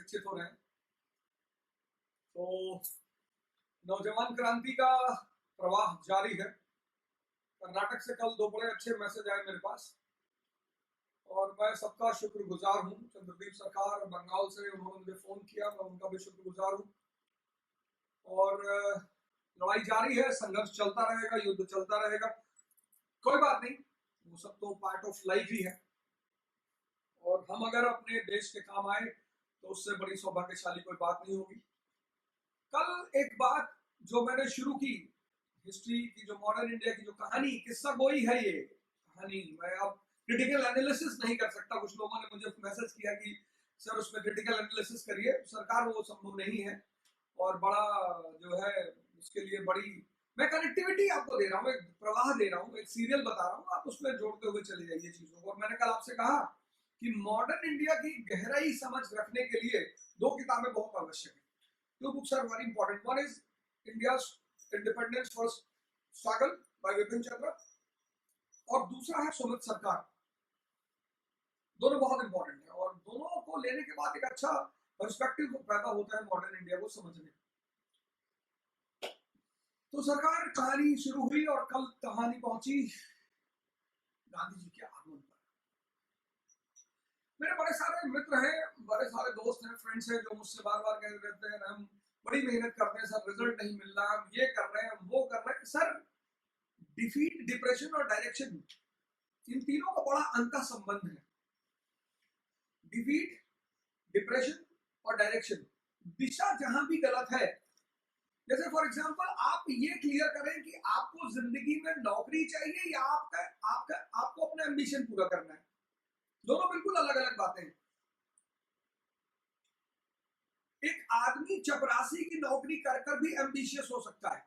विकसित हो रहे हैं। तो नौजवान क्रांति का प्रवाह जारी है। कर्नाटक से कल 2 बड़े अच्छे मैसेज आए मेरे पास और मैं सबका शुक्रगुजार हूँ। चंद्रदीप सरकार बंगाल से, उन्होंने मुझे फोन किया, मैं उनका भी शुक्रगुजार हूँ। और लड़ाई जारी है, संघर्ष चलता रहेगा, युद्ध चलता रहेगा, कोई बात नहीं, वो सब तो पार्ट ऑफ लाइफ ही है। और हम अगर अपने देश के काम आए तो उससे बड़ी सौभाग्यशाली कोई बात नहीं होगी। कल एक बात जो मैंने शुरू की, हिस्ट्री की, जो मॉडर्न इंडिया की जो कहानी, किस्सा गोई है ये कहानी। मैं अब क्रिटिकल एनालिसिस नहीं कर सकता। कुछ लोगों ने मुझे मैसेज किया कि सर उसमें क्रिटिकल एनालिसिस करिए। सरकार वो संभव नहीं है और बड़ा जो है उसके लिए बड़ी, मैं कनेक्टिविटी आपको दे रहा हूँ, एक प्रवाह दे रहा हूँ, एक सीरियल बता रहा हूँ, आप उसमें जोड़ते हुए चले जाइए चीजों को। और मैंने कल आपसे कहा कि मॉडर्न इंडिया की गहराई समझ रखने के लिए 2 किताबें बहुत आवश्यक है। 2 books are very important. One is India's Independence First Struggle by Vipin चंद्र और दूसरा है सुमित सरकार। दोनों बहुत इंपॉर्टेंट है और दोनों को लेने के बाद एक अच्छा पर्सपेक्टिव पैदा होता है मॉडर्न इंडिया को समझने। तो सरकार कहानी शुरू हुई और कल कहानी पहुंची गांधी जी के आगमन पर। मेरे बड़े सारे मित्र हैं, बड़े सारे दोस्त हैं, फ्रेंड्स हैं जो मुझसे बार बार कह रहते हैं हम बड़ी मेहनत करते हैं सर, रिजल्ट नहीं मिल रहा, हम ये कर रहे हैं, हम वो कर रहे हैं। सर, डिफीट, डिप्रेशन और डायरेक्शन, इन तीनों का बड़ा अंतर संबंध है। डिफीट, डिप्रेशन और डायरेक्शन, दिशा जहां भी गलत है, जैसे फॉर एग्जांपल आप ये क्लियर करें कि आपको जिंदगी में नौकरी चाहिए या आपको अपना एम्बिशन पूरा करना है, दोनों बिल्कुल अलग अलग बातें हैं। एक आदमी चपरासी की नौकरी कर कर भी एम्बिशियस हो सकता है,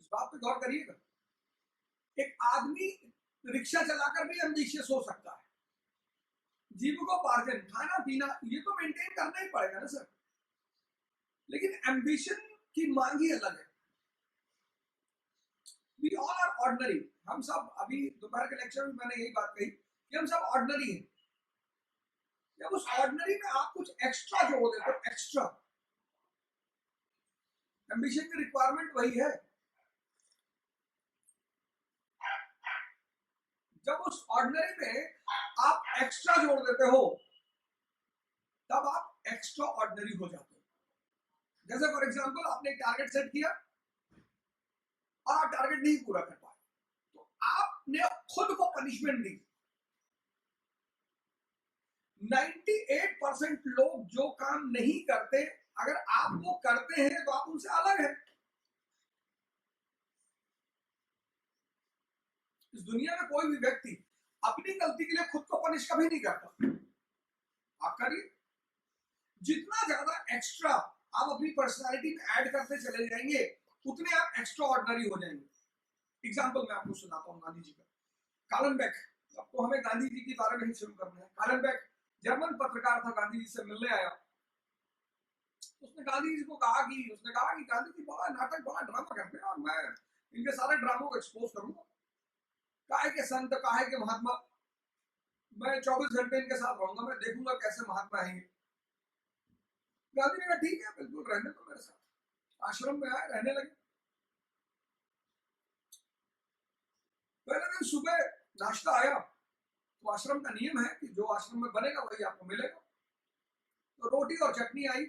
इस बात पे गौर करिएगा। एक आदमी रिक्शा चलाकर भी एम्बिशियस हो सकता है। जीविकोपार्जन, खाना पीना, ये तो मेंटेन करना ही पड़ेगा ना सर, लेकिन एम्बिशन की मांग ही अलग है। We all are ordinary. हम सब, अभी दोपहर के लेक्चर में मैंने यही बात कही कि हम सब ऑर्डिनरी हैं। जब उस ऑर्डिनरी में आप कुछ एक्स्ट्रा जोड़ देते हो, एक्स्ट्रा, एम्बिशन की रिक्वायरमेंट वही है। जब उस ऑर्डिनरी में आप एक्स्ट्रा जोड़ देते हो तब आप एक्स्ट्रा ऑर्डिनरी हो जाते हो। जैसे फॉर एग्जांपल आपने एक टारगेट सेट किया और आप टारगेट नहीं पूरा कर पाए, तो आपने खुद को पनिशमेंट दी। 98% लोग जो काम नहीं करते, अगर आप वो करते हैं तो आप उनसे अलग हैं। इस दुनिया में कोई भी व्यक्ति अपनी गलती के लिए खुद को पनिश कभी नहीं करता। आप करिए, जितना ज्यादा एक्स्ट्रा आप अपनी पर्सनालिटी में ऐड करते चले जाएंगे उतने आप एक्स्ट्रा ऑर्डिनरी हो जाएंगे। एग्जाम्पल मैं आपको सुनाता हूँ गांधी जी का। कालन बेक, आपको हमें गांधी जी के बारे में ही शुरू करना है। कालन बेक जर्मन पत्रकार था, गांधी जी से मिलने आया। उसने गांधी जी को कहा कि गांधी जी बड़ा नाटक, बड़ा ड्रामा करते हैं और मैं इनके सारे ड्रामों को एक्सपोज करूंगा। काहे के संत, काहे के महात्मा, मैं 24 घंटे इनके साथ रहूंगा, मैं देखूंगा कैसे महात्मा आएंगे। गांधी ने कहा ठीक है, बिल्कुल रहने दो मेरे साथ। आश्रम में आए, रहने लगे। पहले दिन सुबह नाश्ता आया तो आश्रम का नियम है कि जो आश्रम में बनेगा वही आपको मिलेगा। तो रोटी और चटनी आई,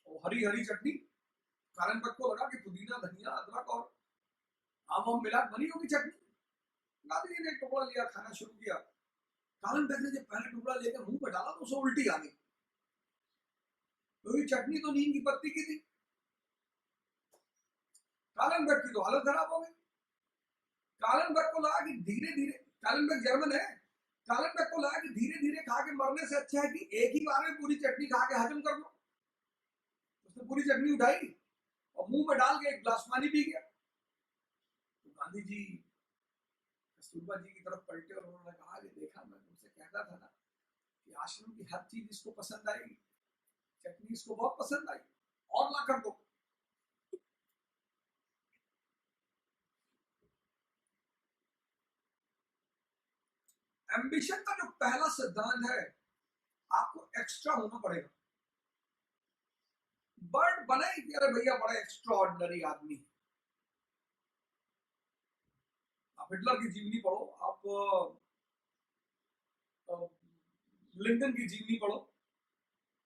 और हरी हरी चटनी। कालन बेग को लगा कि पुदीना, धनिया, अदरक और आम मिला बनी होगी चटनी। गांधी जी ने एक टुकड़ा लिया, खाना शुरू किया। कालन बेग ने जब पहला टुकड़ा लेकर मुंह में डाला तो उसे उल्टी आ गई, क्योंकि चटनी तो नीम की पत्ती की थी। कालन बेग की तो हालत खराब हो गई। कालन बेग को लगा कि धीरे धीरे, कालन बेग जर्मन है, कालन बेग को लगा कि धीरे धीरे खा के मरने से अच्छा है कि एक ही बार में पूरी चटनी खा के हजम कर लो। उसने पूरी चटनी उठाई और मुंह में डाल के एक गिलास पानी पी गया। तो गांधी जी कस्तूरबा जी की तरफ पलटे और उन्होंने कहा कि देखा, मैं तुमसे कहता था ना कि आश्रम की हर चीज इसको पसंद आएगी, चटनी इसको बहुत पसंद आई, और ला कर दो। एम्बिशन का जो पहला सिद्धांत है, आपको एक्स्ट्रा होना पड़ेगा। बर्ड बने कि अरे भैया बड़ा एक्स्ट्रा ऑर्डिनरी आदमी। आप हिटलर की जीवनी पढ़ो, आप लिंकन की जीवनी पढ़ो,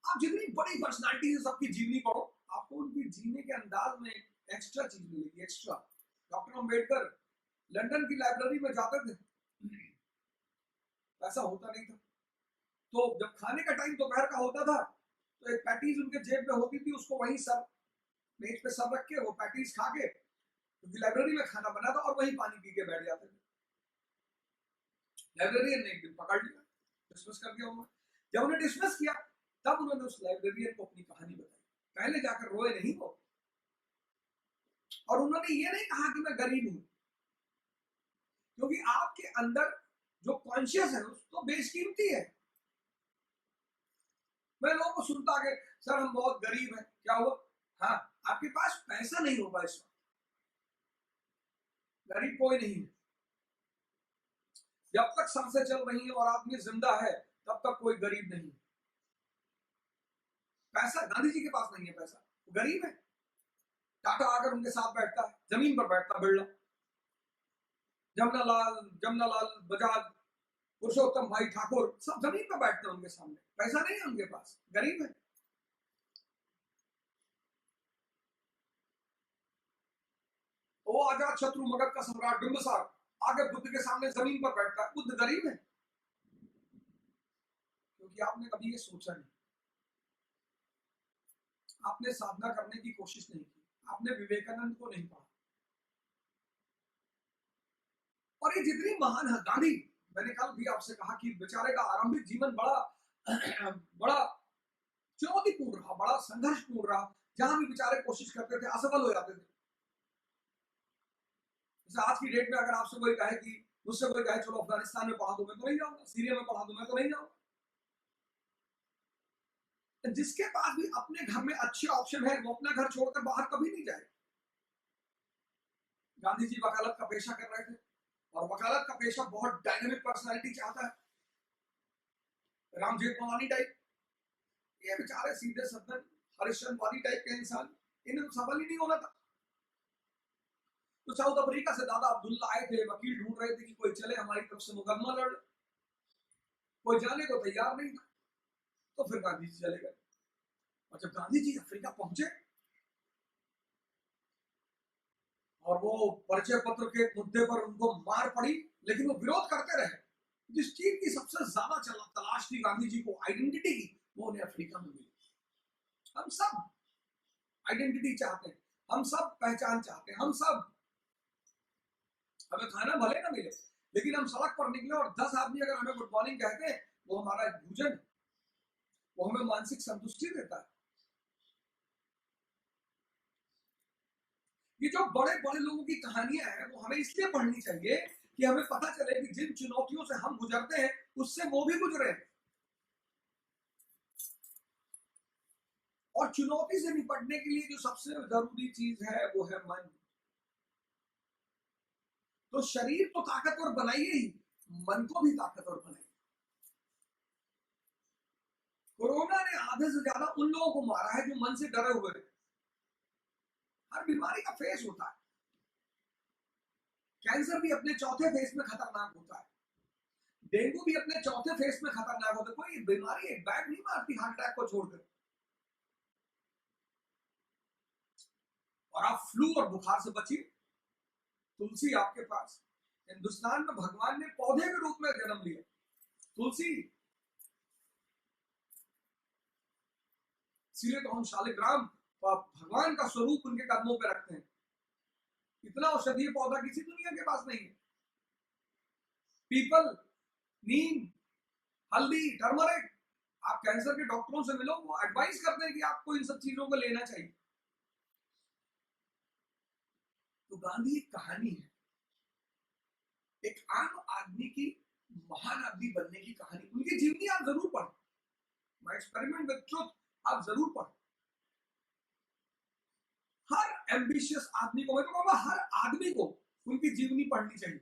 आप जितनी बड़ी पर्सनालिटी है सबकी जीवनी पढ़ो, आपको उनकी जीने के अंदाज में एक्स्ट्रा चीज मिलेगी, एक्स्ट्रा। डॉक्टर अंबेडकर लंदन की लाइब्रेरी में जाते थे, पैसा होता नहीं था, तो जब खाने का टाइम दोपहर का होता था तो एक पैटीज उनके जेब में होती थी, उसको वहीं सर मेज पे सर रख के वो पैटीज खा के, क्योंकि लाइब्रेरी में खाना बना था, और वहीं पानी पी के बैठ जाते थे। लाइब्रेरियन ने एक दिन पकड़ लिया, डिसमिस कर दिया उन्होंने। जब उन्हें डिसमिस किया तब उन्होंने उस लाइब्रेरियन को अपनी कहानी बताई। पहले जाकर रोए नहीं वो, और उन्होंने ये नहीं कहा कि मैं गरीब हूं, क्योंकि आपके अंदर जो कॉन्शियस है तो बेशकीमती है। मैं लोगों को सुनता कि सर हम बहुत गरीब हैं, क्या हुआ? हाँ, आपके पास पैसा नहीं होगा इस वक्त, गरीब कोई नहीं है। जब तक सांसें चल रही हैं और आदमी जिंदा है तब तक कोई गरीब नहीं है। पैसा, गांधी जी के पास नहीं है पैसा, वो गरीब है। टाटा आकर उनके साथ बैठता है, जमीन पर बैठता, बिरला, जमनालाल बजाज, पुरुषोत्तम भाई ठाकुर, सब जमीन पर बैठते हैं उनके सामने। पैसा नहीं है उनके पास, गरीब है। वो आजाद शत्रु मगध का सम्राट बिंबिसार आगे बुद्ध के सामने जमीन पर बैठता है, बुद्ध गरीब है, क्योंकि आपने कभी ये सोचा नहीं, आपने साधना करने की कोशिश नहीं की, आपने विवेकानंद को नहीं पढ़ा। और ये जितनी महान है, गांधी, मैंने कल भी आपसे कहा कि बेचारे का आरंभिक जीवन बड़ा बड़ा चुनौतीपूर्ण रहा, बड़ा संघर्षपूर्ण रहा, जहां भी बेचारे कोशिश करते थे असफल हो जाते थे। जैसे आज की डेट में अगर आपसे कोई कहे कि मुझसे कोई कहे चलो अफगानिस्तान में पढ़ा दो, मैं तो नहीं जाऊंगा, सीरिया में पढ़ा दो, मैं तो नहीं जाऊंगा। जिसके पास भी अपने घर में अच्छे ऑप्शन है वो अपना घर छोड़कर बाहर कभी नहीं जाए। गांधी जी वकालत का पेशा कर रहे थे, और वकालत का पेशा बहुत डायनेमिक पर्सनालिटी चाहता है, राम जेठमलानी टाइप। ये बेचारे सीधे सदन हरिश्चंद्रवादी टाइप के इंसान, इन्हें तो सवाल ही नहीं होना था। तो साउथ अफ्रीका से दादा अब्दुल्ला आए थे, वकील ढूंढ रहे थे कि कोई चले हमारी तरफ से मुकदमा लड़, कोई जाने को तैयार नहीं था, तो फिर गांधी जी चले गए। और जब गांधी जी अफ्रीका पहुंचे और वो परिचय पत्र के मुद्दे पर उनको मार पड़ी, लेकिन वो विरोध करते रहे। जिस चीज की सबसे ज्यादा तलाश थी गांधी जी को, आइडेंटिटी की, वो उन्हें अफ्रीका में मिली। हम सब आइडेंटिटी चाहते हैं, हम सब पहचान चाहते हैं, हम सब, हमें खाना भले ना मिले, लेकिन हम सड़क पर निकले और 10 आदमी अगर हमें गुड मॉर्निंग कहते हैं, वो हमारा भोजन, वो हमें मानसिक संतुष्टि देता है। ये जो बड़े बड़े लोगों की कहानियां हैं वो हमें इसलिए पढ़नी चाहिए कि हमें पता चले कि जिन चुनौतियों से हम गुजरते हैं उससे वो भी गुजरे हैं। और चुनौती से निपटने के लिए जो सबसे जरूरी चीज है वो है मन। तो शरीर तो ताकतवर बनाइए ही, मन को भी ताकतवर बनाइए। कोरोना ने आधे से ज्यादा उन लोगों को मारा है जो मन से डरे हुए हैं। हर बीमारी का फेस होता है, कैंसर भी अपने चौथे फेस में खतरनाक होता है, डेंगू भी अपने चौथे फेस में खतरनाक होता है। कोई बीमारी एक बैग नहीं मारती हार्ट अटैक को छोड़कर। और आप फ्लू और बुखार से बचिए, तुलसी आपके पास। हिंदुस्तान में भगवान ने पौधे के रूप में जन्म लिया, तुलसी। इसीलिए तो हम शालिग्राम भगवान का स्वरूप उनके कदमों पे रखते हैं। इतना औषधीय पौधा किसी दुनिया के पास नहीं है। पीपल, नीम, हल्दी, टर्मरिक, आप कैंसर के डॉक्टरों से मिलो, वो एडवाइस करते हैं कि आपको इन सब चीजों को लेना चाहिए। तो गांधी एक कहानी है, एक आम आदमी की महान आदमी बनने की कहानी। उनकी जीवनी आप जरूर पढ़ें, माय एक्सपेरिमेंट विद ट्रुथ आप जरूर पढ़ें। हर एम्बिशियस आदमी को, मैं तो कहूंगा हर आदमी को उनकी जीवनी पढ़नी चाहिए।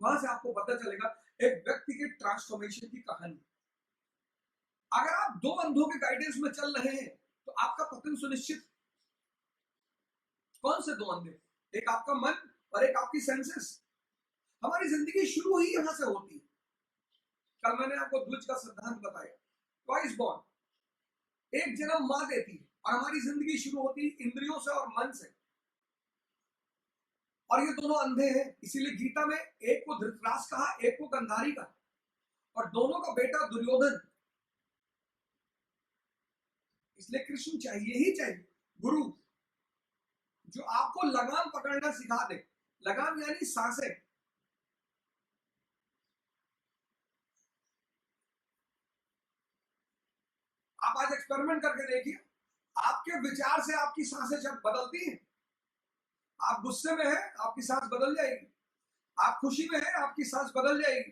वहां से आपको पता चलेगा एक व्यक्ति के ट्रांसफॉर्मेशन की कहानी। अगर आप दो अंधों के गाइडेंस में चल रहे हैं तो आपका पतन सुनिश्चित। कौन से दो अंधे? एक आपका मन और एक आपकी सेंसेस। हमारी जिंदगी शुरू ही यहां से होती है। कल मैंने आपको द्विज का सिद्धांत बताया, ट्वाइस बॉर्न, एक जन्म मां देती है और हमारी जिंदगी शुरू होती है इंद्रियों से और मन से। और ये दोनों अंधे हैं, इसीलिए गीता में एक को धृतराष्ट्र कहा, एक को गंधारी कहा, और दोनों का बेटा दुर्योधन। इसलिए कृष्ण चाहिए ही चाहिए, गुरु जो आपको लगाम पकड़ना सिखा दे। लगाम यानी सांसें। आप आज एक्सपेरिमेंट करके देखिए, आपके विचार से आपकी सांसें जब बदलती हैं। आप गुस्से में हैं, आपकी सांस बदल जाएगी। आप खुशी में हैं, आपकी सांस बदल जाएगी।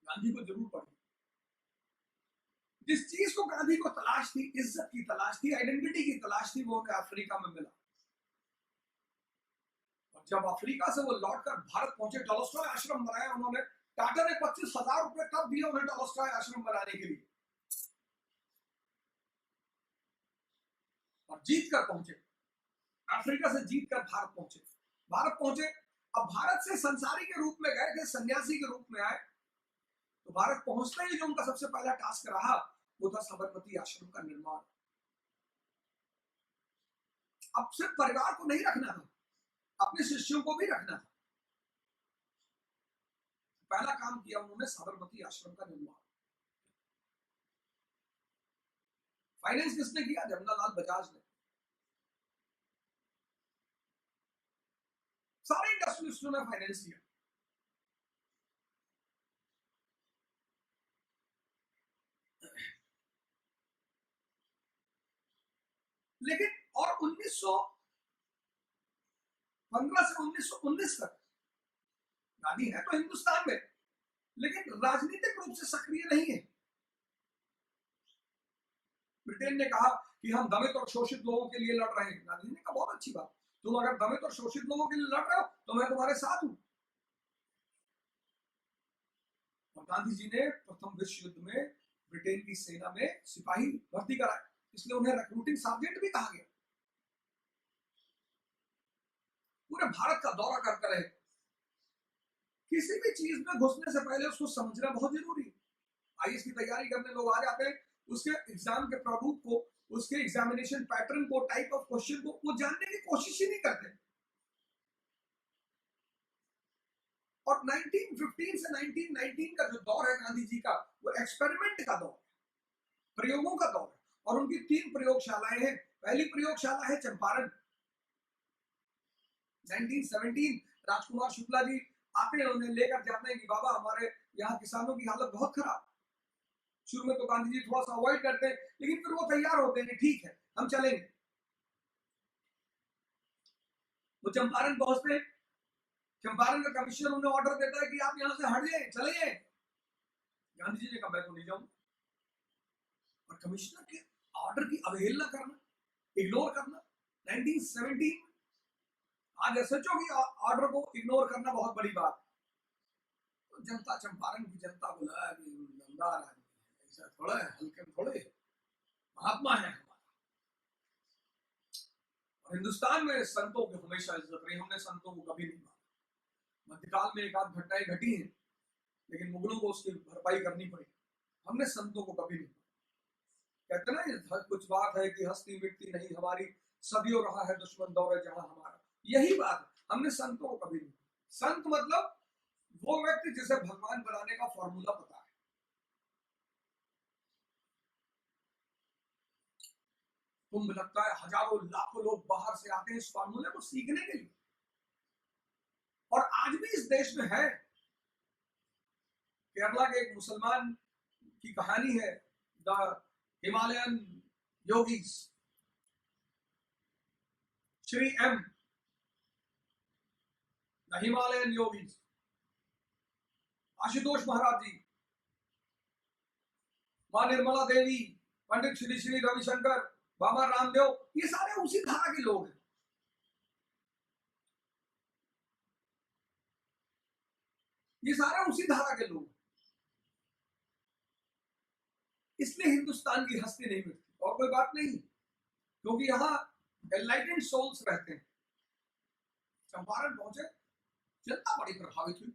गांधी को जरूर पढ़िए। जिस चीज को गांधी को तलाश थी, इज्जत की तलाश थी, आइडेंटिटी की तलाश थी, वो उन्हें अफ्रीका में मिला। और जब अफ्रीका से वो लौटकर भारत पहुंचे, टॉलस्टॉय आश्रम बनाया उन्होंने। टाटा ने 25,000 रुपए तब दिए उन्हें टॉलस्टॉय आश्रम बनाने के लिए, और जीत कर पहुंचे। अफ्रीका से जीत कर भारत पहुंचे। भारत पहुंचे, अब भारत से संसारी के रूप में गए थे, सन्यासी के रूप में आए। तो भारत पहुंचते ही जो उनका सबसे पहला टास्क रहा वो था साबरमती आश्रम का निर्माण। अब सिर्फ परिवार को नहीं रखना था, अपने शिष्यों को भी रखना था। पहला काम किया उन्होंने साबरमती आश्रम का निर्माण। फाइनेंस किसने किया? जमनालाल बजाज ने। सारे इंडस्ट्रियलिस्टों ने फाइनेंस किया। लेकिन और 1915 से 1919 तक गांधी है तो हिंदुस्तान में, लेकिन राजनीतिक रूप से सक्रिय नहीं है। ब्रिटेन ने कहा कि हम दलित और शोषित लोगों के लिए लड़ रहे हैं। गांधी ने कहा बहुत अच्छी बात, तुम अगर दलित और शोषित लोगों के लिए लड़ रहे हो तो मैं तुम्हारे साथ हूं। और गांधी जी ने प्रथम विश्व युद्ध में ब्रिटेन की सेना में सिपाही भर्ती कराए, इसलिए उन्हें रिक्रूटिंग सार्जेंट भी कहा गया। पूरे भारत का दौरा करते रहे। किसी भी चीज में घुसने से पहले उसको समझना बहुत जरूरी है। आईएएस की तैयारी करने लोग आ जाते हैं, उसके एग्जाम के प्रारूप को, उसके एग्जामिनेशन पैटर्न को, टाइप ऑफ क्वेश्चन को वो जानने की कोशिश ही नहीं करते। और 1915 से 1919 का जो दौर है गांधी जी का, वो एक्सपेरिमेंट का दौर, प्रयोगों का दौर है। और उनकी 3 प्रयोगशालाएं हैं। पहली प्रयोगशाला है चंपारण। 1917 राजकुमार शुक्ला जी आते हैं, उन्हें लेकर जाते हैं कि बाबा हमारे यहाँ किसानों की हालत बहुत खराब। शुरू में तो गांधी जी थोड़ा सा अवॉइड करते हैं, लेकिन फिर वो तैयार होते हैं, ठीक है हम चलेंगे। वो चंपारण पहुंचते हैं। चंपारण का कमिश्नर उन्हें ऑर्डर देता है कि आप यहाँ से हट जाए, चले जाए। गांधी जी ने कहा मैं तो नहीं जाऊंगा। और कमिश्नर के ऑर्डर की अवहेलना करना, इग्नोर करना। 1917 आज एसएचओ की ऑर्डर को इग्नोर करना बहुत बड़ी बात। तो जनता, चंपारण की जनता बोला दमदार आदमी है, ऐसा थोड़ा है, हल्के में थोड़े, महात्मा है हमारा। और हिंदुस्तान में संतों की हमेशा इज्जत रही, हमने संतों को कभी नहीं माना। मध्यकाल में एक आध घटनाएं घटी हैं, लेकिन मुगलों को उसकी भरपाई करनी पड़ी। हमने संतों को कभी नहीं माना। कहते ना कुछ बात है कि हस्ती मिटती नहीं हमारी, सदियों रहा है दुश्मन दौरे जहां हमारा। यही बात है, हमने संतों को कभी नहीं माना। संत मतलब वो व्यक्ति जिसे भगवान बनाने का फॉर्मूला पता है। कुंभ लगता है, हजारों लाखों लोग बाहर से आते हैं इस फॉर्मूले को सीखने के लिए। और आज भी इस देश में है। केरला के एक मुसलमान की कहानी है, the Himalayan yogis, Shri M, the Himalayan yogis, Ashutosh Maharaj ji, मां निर्मला देवी, पंडित श्री श्री रविशंकर, बाबा रामदेव, ये सारे उसी धारा के लोग हैं। ये सारे उसी धारा के लोग, इसलिए हिंदुस्तान की हस्ती नहीं मिटती। और कोई बात नहीं, क्योंकि यहाँ एनलाइटेंड सोल्स रहते हैं। चंपारण पहुंचे, जनता बड़ी प्रभावित हुई,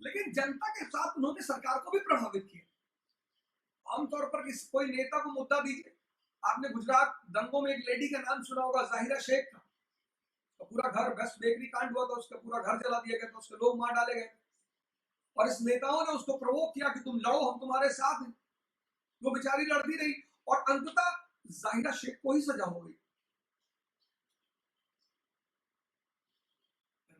लेकिन जनता के साथ उन्होंने सरकार को भी प्रभावित किया। आमतौर पर कोई नेता को मुद्दा दीजिए, आपने गुजरात दंगों में एक लेडी का नाम सुना होगा, जाहिरा शेख का। तो पूरा घर, बेस्ट बेकरी कांड हुआ था, उसका पूरा घर जला दिया गया था, उसके लोग मार डाले गए। और इस नेताओं ने उसको प्रवोक किया कि तुम लड़ो, हम तुम्हारे साथ हैं। वो बेचारी लड़ती रही और अंततः जाहिरा शेख को ही सजा हो गई।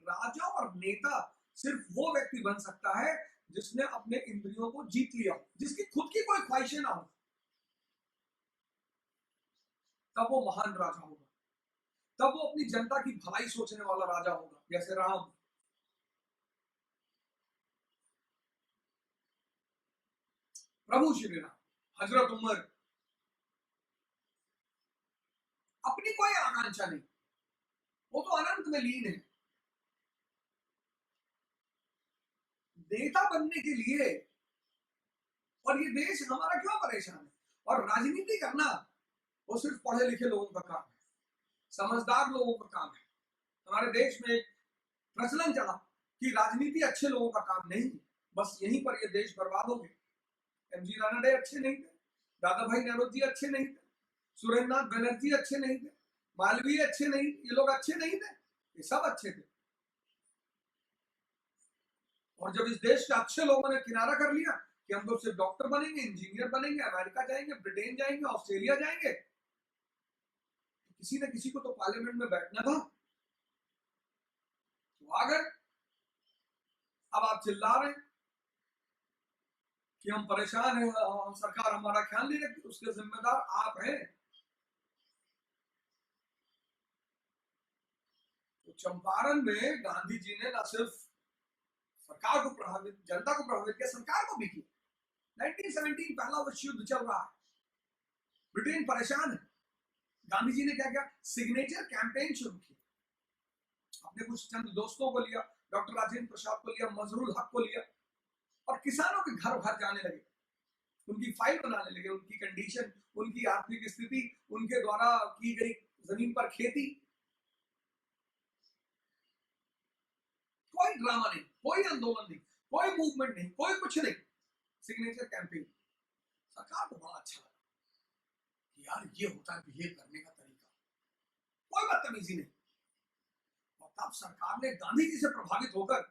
राजा और नेता सिर्फ वो व्यक्ति बन सकता है जिसने अपने इंद्रियों को जीत लिया, जिसकी खुद की कोई ख्वाहिशें ना हो, तब वो महान राजा होगा, तब वो अपनी जनता की भलाई सोचने वाला राजा होगा, जैसे राम। प्रभु श्री राम, हजरत उमर, अपनी कोई आकांक्षा नहीं, वो तो अनंत में लीन है। नेता बनने के लिए, और ये देश हमारा क्यों परेशान है, और राजनीति करना वो सिर्फ पढ़े लिखे लोगों का काम है, समझदार लोगों का काम है। हमारे देश में एक प्रचलन चला कि राजनीति अच्छे लोगों का काम नहीं, बस यहीं पर ये देश बर्बाद हो गए। एमजी रानडे अच्छे नहीं थे, दादा भाई नौरोजी अच्छे नहीं थे, सुरेंद्रनाथ बनर्जी अच्छे नहीं थे, मालवीय अच्छे नहीं, ये लोग अच्छे नहीं थे, ये सब अच्छे थे। और जब इस देश के अच्छे लोगों ने किनारा कर लिया कि हम तो सिर्फ डॉक्टर बनेंगे, इंजीनियर बनेंगे, अमेरिका जाएंगे, ब्रिटेन जाएंगे, ऑस्ट्रेलिया जाएंगे, तो किसी न किसी को तो पार्लियामेंट में बैठना था। तो अगर अब आप चिल्ला रहे हैं कि हम परेशान हैं, सरकार हमारा ख्याल नहीं रखती, उसके जिम्मेदार आप हैं। तो चंपारण में गांधी जी ने न सिर्फ सरकार को प्रभावित, जनता को प्रभावित किया, सरकार को भी किया। 1917 पहला विश्व युद्ध चल रहा है, ब्रिटेन परेशान है। गांधी जी ने क्या किया, सिग्नेचर कैंपेन शुरू की। अपने कुछ चंद दोस्तों को लिया, डॉक्टर राजेंद्र प्रसाद को लिया, मजरूल हक को लिया, और किसानों के घर घर जाने लगे, उनकी फाइल बनाने लगे, उनकी कंडीशन, उनकी आर्थिक स्थिति, उनके द्वारा की गई जमीन पर खेती। कोई ड्रामा नहीं, कोई आंदोलन नहीं, कोई मूवमेंट नहीं, कोई कुछ नहीं, सिग्नेचर कैंपेन। सरकार को बड़ा अच्छा लगा कि यार ये होता है बिहेव करने का तरीका, कोई बदतमीजी नहीं। और तब सरकार ने गांधी जी से प्रभावित होकर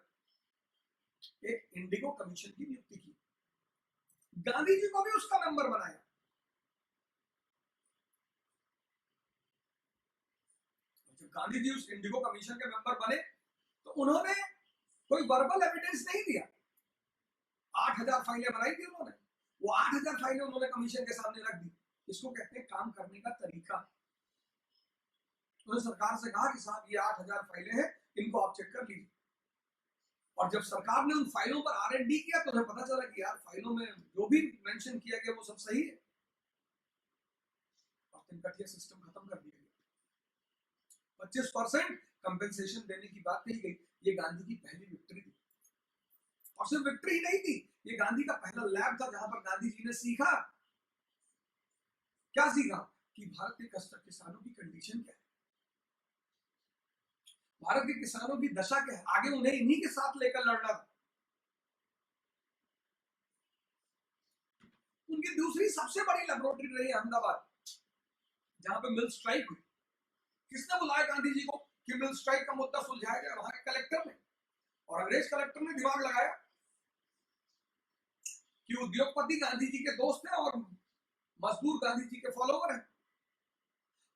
एक इंडिगो कमीशन की नियुक्ति की, गांधी जी को भी उसका मेंबर बनाया। जब गांधी जी उस इंडिगो कमीशन के मेंबर बने तो उन्होंने कोई वर्बल एविडेंस नहीं दिया। 8,000 फाइलें बनाई थी उन्होंने, वो 8,000 फाइलें उन्होंने कमीशन के सामने रख दी। इसको कहते हैं काम करने का तरीका। उन्होंने सरकार से कहा कि साहब ये 8,000 फाइलें हैं, इनको आप चेक कर लीजिए। और जब सरकार ने उन फाइलों पर R&D किया तो उन्हें पता चला कि यार फाइलों में जो भी मेंशन किया गया वो सब सही है, और तिनकटिया सिस्टम खत्म कर दिया गया। 25% कंपेंसेशन देने की बात कही गई। ये गांधी की पहली विक्ट्री थी, और सिर्फ विक्ट्री ही नहीं थी, ये गांधी का पहला लैब था जहां पर गांधी जी ने सीखा। क्या सीखा कि भारत के किसानों की कंडीशन क्या है, भारत के किसानों की दशा क्या है, आगे उन्हें इन्हीं के साथ लेकर लड़ना था। उनकी दूसरी सबसे बड़ी लेबोरेटरी रही अहमदाबाद, जहां पे मिल स्ट्राइक हुई। किसने बुलाया गांधी जी को कि मिल स्ट्राइक का मुद्दा सुलझाया जाए? वहां के कलेक्टर ने, और अंग्रेज कलेक्टर ने दिमाग लगाया कि उद्योगपति गांधी जी के दोस्त हैं और मजदूर गांधी जी के फॉलोवर हैं,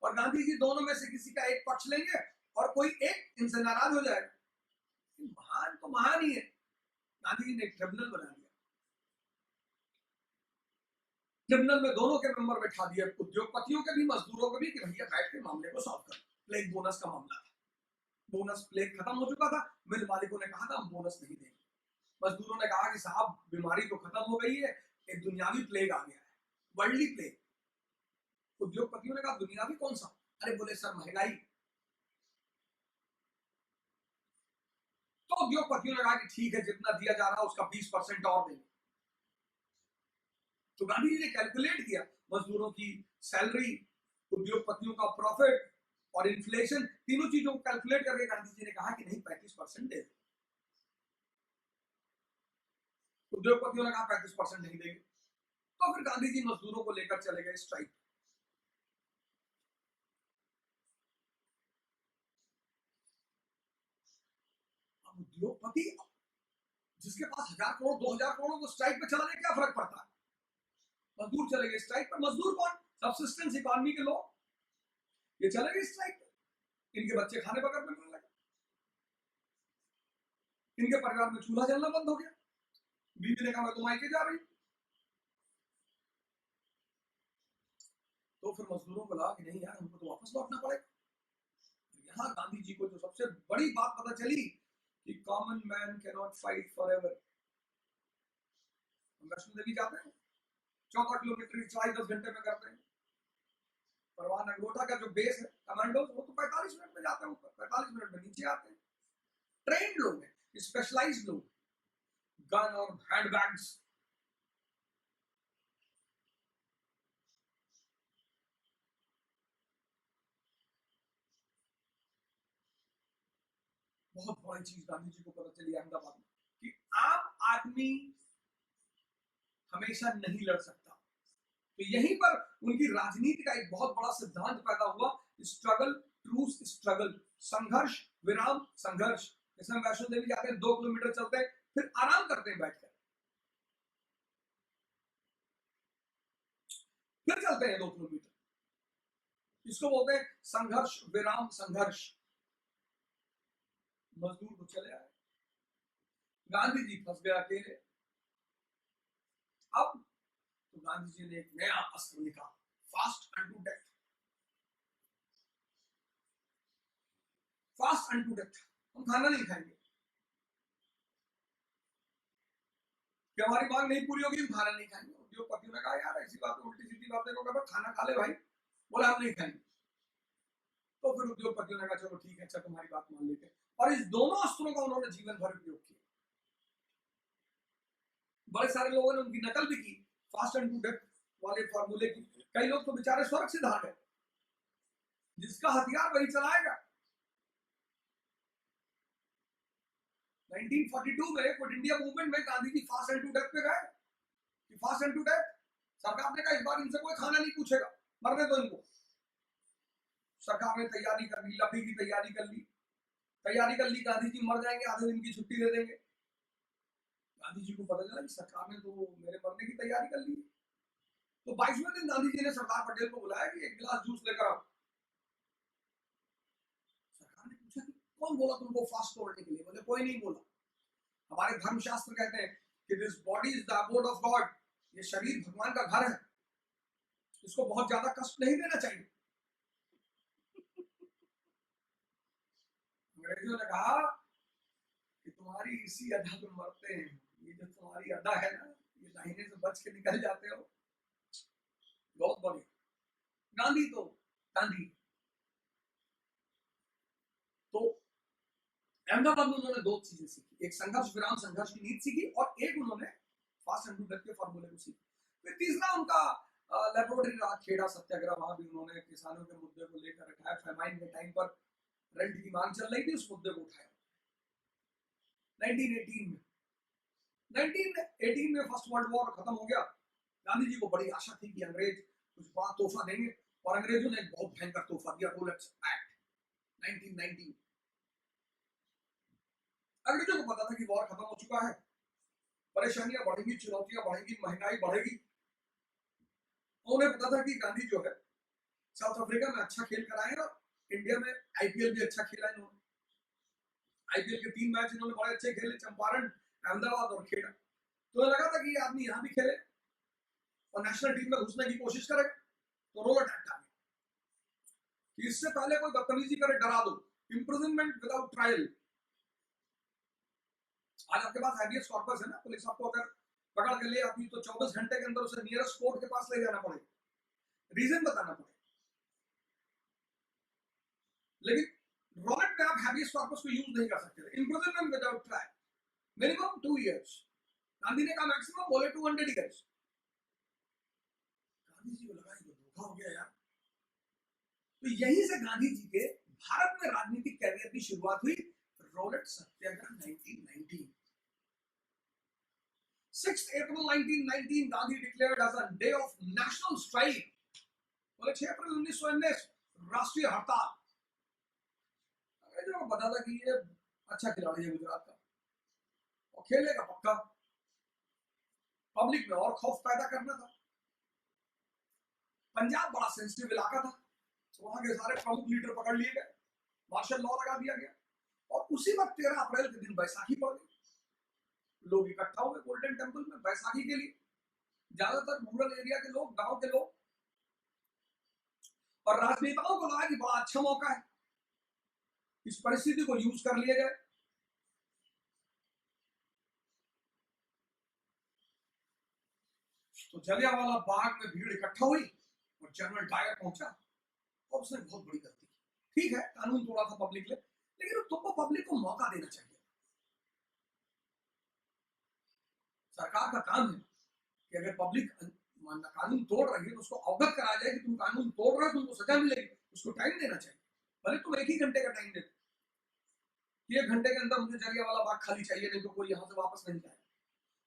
और गांधी जी दोनों में से किसी का एक पक्ष लेंगे और कोई एक इनसे नाराज हो जाएगा। महान तो महान ही है। गांधी जी ने एक ट्रिब्यूनल बना दिया, ट्रिब्यूनल में दोनों के मेंबर बैठा दिए, उद्योगपतियों के भी, मजदूरों के भी, कि भैया बैठ के मामले को सॉल्व कर। प्लेग बोनस का मामला था, बोनस प्लेग खत्म हो चुका था, मिल मालिकों ने कहा था हम बोनस नहीं देंगे। मजदूरों ने कहा कि साहब बीमारी तो खत्म हो गई है, एक दुनियावी प्लेग आ गया है, वर्ल्डली प्लेग। उद्योगपतियों ने कहा दुनियावी कौन सा? अरे बोले सर महंगाई। तो उद्योगपतियों ने कहा कि ठीक है, जितना दिया जा रहा है उसका 20% और देंगे। तो गांधी जी ने कैलकुलेट किया मजदूरों की सैलरी, उद्योगपतियों का प्रॉफिट और इन्फ्लेशन, तीनों चीजों को कैलकुलेट करके गांधी जी ने कहा कि नहीं, 35% दे दो। उद्योगपतियों ने कहा 35% नहीं देंगे, तो फिर गांधी जी मजदूरों को लेकर चले गए स्ट्राइक। अब उद्योगपति जिसके पास 1000 करोड़ 2000 करोड़, वो स्ट्राइक पे चला जाए, क्या फर्क पड़ता है? मजदूर चले गए स्ट्राइक पर। मजदूर कौन? सबसिस्टेंस इकोनॉमी के लोग, ये चले गए स्ट्राइक पे। इनके बच्चे खाने बगैर मिलने लगे, इनके परिवार में चूल्हा जलना बंद हो गया। बीवी ने कहा मैं तो मायके जा रही। तो फिर मजदूरों को लगा कि नहीं यार, हमको तो वापस लौटना पड़ेगा। यहाँ गांधी जी को जो सबसे बड़ी बात पता चली कि common man can not fight for ever. हम वैष्णो देवी जाते हैं, 14 किलोमीटर 4-10 घंटे में करते हैं। परवान नगरोटा का जो बेस है कमांडो, वो तो 45 मिनट में जाते हैं ऊपर, 45 मिनट में नीचे आते हैं। ट्रेन्ड लोग हैं, स्पेशलाइज्ड लोग, गन और हैंड बैग्स। बहुत बड़ी चीज गांधी जी को पता चली अहमदाबाद में कि आम आदमी हमेशा नहीं लड़ सकता। तो यहीं पर उनकी राजनीति का एक बहुत बड़ा सिद्धांत पैदा हुआ, स्ट्रगल ट्रूस स्ट्रगल, संघर्ष विराम संघर्ष। जैसे हम वैष्णो देवी जाते हैं, 2 किलोमीटर चलते हैं, फिर आराम करते हैं बैठकर, फिर चलते हैं 2 किलोमीटर। इसको बोलते हैं संघर्ष विराम संघर्ष। मजदूर तो चले आए, गांधी जी फंस गए अकेले। अब तो गांधी जी ने एक नया अस्त्र निकाला, fast unto death. Fast unto death, हम खाना नहीं खाएंगे कि हमारी मांग नहीं पूरी होगी, हम खाना नहीं खाएंगे। उद्योगपतियों ने कहा यार ऐसी बात, उल्टी सीधी बातें को करो, खाना खा ले भाई। बोला हम नहीं खाएंगे। तो फिर उद्योगपतियों ने कहा चलो ठीक है, अच्छा तुम्हारी बात मान लेते हैं। और इस दोनों अस्त्रों का उन्होंने जीवन भर उपयोग किया। बड़े सारे लोगों ने उनकी नकल भी की, फास्ट एंड टू डेथ वाले फॉर्मूले की। कई लोग तो बेचारे स्वर्ग से धार गए, जिसका हथियार वही चलाएगा। 1942 में क्विट इंडिया मूवमेंट में Gandhi ji fast and to death पे गए कि फास्ट एंड टू डेथ। सरकार ने कहा इस बार इनसे कोई खाना नहीं पूछेगा, मरने दो इनको। सरकार ने तैयारी कर ली, लकड़ी की तैयारी कर ली, गांधी जी मर जाएंगे, आधे दिन की छुट्टी दे देंगे। गांधी जी को पता चला कि सरकार ने तो मेरे मरने की तैयारी कर ली। तो 22वें दिन गांधी जी ने सरदार पटेल को बुलाया कि एक गिलास जूस लेकर आओ। सरकार ने पूछा कि कौन बोला तुमको फास्ट तोड़ने के लिए? बोले कोई नहीं बोला। हमारे धर्मशास्त्र कहते हैं कि this body is the abode of God, ये शरीर भगवान का घर है, इसको बहुत ज्यादा कष्ट नहीं देना चाहिए। अंग्रेजों ने कहा कि तुम्हारी इसी अदा पे मरते हैं, ये जो तुम्हारी अदा है ना, ये दाहिने से बच के निकल जाते हो। बहुत बढ़िया। गांधी तो गांधी। तो अहमदाबाद में उन्होंने 2 चीजें सीखी, एक संघर्ष विराम संघर्ष की नीति सीखी और एक उन्होंने फास्ट एंड टू डेथ के फॉर्मूले को सीखा। फिर तीसरा उनका लेबोरेटरी रहा, खेड़ा सत्याग्रह। वहां भी उन्होंने किसानों के मुद्दे को लेकर उठाया। फेमाइन के टाइम पर रेंट की मांग चल रही थी, उस मुद्दे को उठाया 1918 में। 1918 में फर्स्ट वर्ल्ड वॉर खत्म हो गया। गांधी जी को बड़ी आशा थी कि अंग्रेज कुछ बड़ा तोहफा देंगे, और अंग्रेजों ने एक बहुत भयंकर तोहफा दिया, रोलेक्स एक्ट 1919। अंग्रेजों को पता था कि वॉर खत्म हो चुका है, परेशानियां बढ़ेंगी, चुनौतियां बढ़ेंगी, महंगाई बढ़ेगी। उन्हें पता था कि गांधी जो है साउथ अफ्रीका में अच्छा खेल कर आए और इंडिया में आईपीएल भी अच्छा खेला इन्होंने। आईपीएल के 3 मैच इन्होंने बड़े अच्छे खेले, चंपारण, अहमदाबाद और खेड़ा। तो लगा था कि ये आदमी यहाँ भी खेले और नेशनल टीम में घुसने की कोशिश करे। तो रोल अटैक आ गया कि इससे पहले कोई बदतमीजी करे डरा दो, इंप्रिजनमेंट विदाउट ट्रायल। आज आपके पास हैबियस कॉर्पस है ना, पुलिस आपको अगर पकड़ के ले आती तो 24 घंटे के अंदर उसे नियरेस्ट कोर्ट के पास ले जाना पड़ेगा, रीजन बताना पड़ेगा। लेकिन रॉलेट में आप हैबियस कॉर्पस को यूज नहीं कर सकते थे। Imprisonment without trial minimum 2 years। Gandhi ने कहा मैक्सिमम बोले 200 years। गांधी जी को लगा ये धोखा हो गया यार। तो यहीं से गांधी जी के भारत में राजनीतिक कैरियर की शुरुआत हुई। Rowlatt Satyagraha 1919। 6 April 1919 Gandhi declared as a day of national strike. बोले 6 अप्रैल 1919 राष्ट्रीय हड़ताल। जो पता था कि ये अच्छा खिलाड़ी है गुजरात का और खेलेगा पक्का। पब्लिक में और खौफ पैदा करना था। पंजाब बड़ा सेंसिटिव इलाका था, तो वहां के सारे प्रमुख लीडर पकड़ लिए गए, मार्शल लॉ लगा दिया गया। और उसी वक्त 13 अप्रैल के दिन बैसाखी पड़ गई। लोग इकट्ठा हुए गोल्डन टेम्पल में बैसाखी के लिए, ज्यादातर रूरल एरिया के लोग, गांव के लोग। और राजनेताओं को लगा कि बड़ा अच्छा मौका है, इस परिस्थिति को यूज कर लिए गए। तो जलियांवाला बाग में भीड़ इकट्ठा हुई और जनरल डायर पहुंचा और उसने बहुत बड़ी गलती की। ठीक है, कानून तोड़ा था पब्लिक ने, लेकिन तुमको पब्लिक को मौका देना चाहिए। सरकार का काम है कि अगर पब्लिक कानून तोड़ रही है तो उसको अवगत कराया जाए कि तुम कानून तोड़ रहे हो, तुमको सजा मिलेगी। उसको टाइम देना चाहिए, भले तुम 1 ही घंटे का टाइम देते, 1 घंटे के अंदर मुझे जलियांवाला बाग खाली चाहिए, नहीं तो कोई यहाँ से वापस नहीं जाए।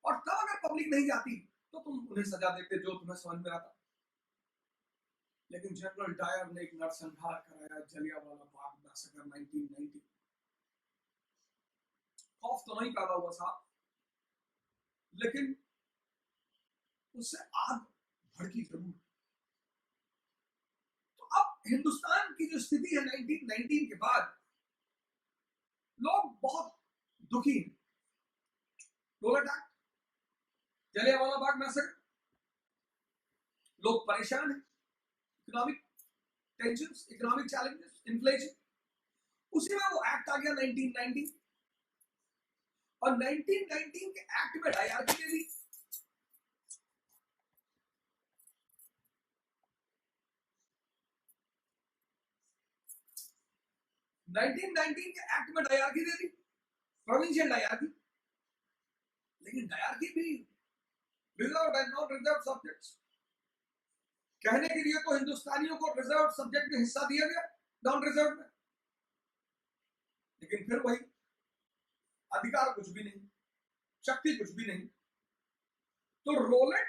और तब अगर पब्लिक नहीं जाती तो तुम उन्हें सजा देते जो तुम्हें समझ में आता। लेकिन जनरल डायर ने एक नरसंहार कराया, जलियांवाला बाग मैसेकर 1990। खौफ तो नहीं पैदा हुआ साहब, लेकिन उससे आग भड़की जरूर। तो अब हिंदुस्तान की जो स्थिति है 1919 के बाद, लोग बहुत दुखी हैं। Rowlatt act, Jallianwala Bagh massacre, लोग परेशान हैं। Economic tensions, economic challenges, inflation. उसी में वो एक्ट आ गया 1919। और 1919 के एक्ट में डायरकी दे दी। 1919 के एक्ट में डायरकी दे दी, प्रोविंशियल डायरकी। लेकिन डायरकी भी reserve and non reserve subjects. कहने के लिए तो हिंदुस्तानियों को रिजर्व सब्जेक्ट में हिस्सा दिया गया, नॉन रिजर्व में। लेकिन फिर वही अधिकार कुछ भी नहीं, शक्ति कुछ भी नहीं। तो Rowlatt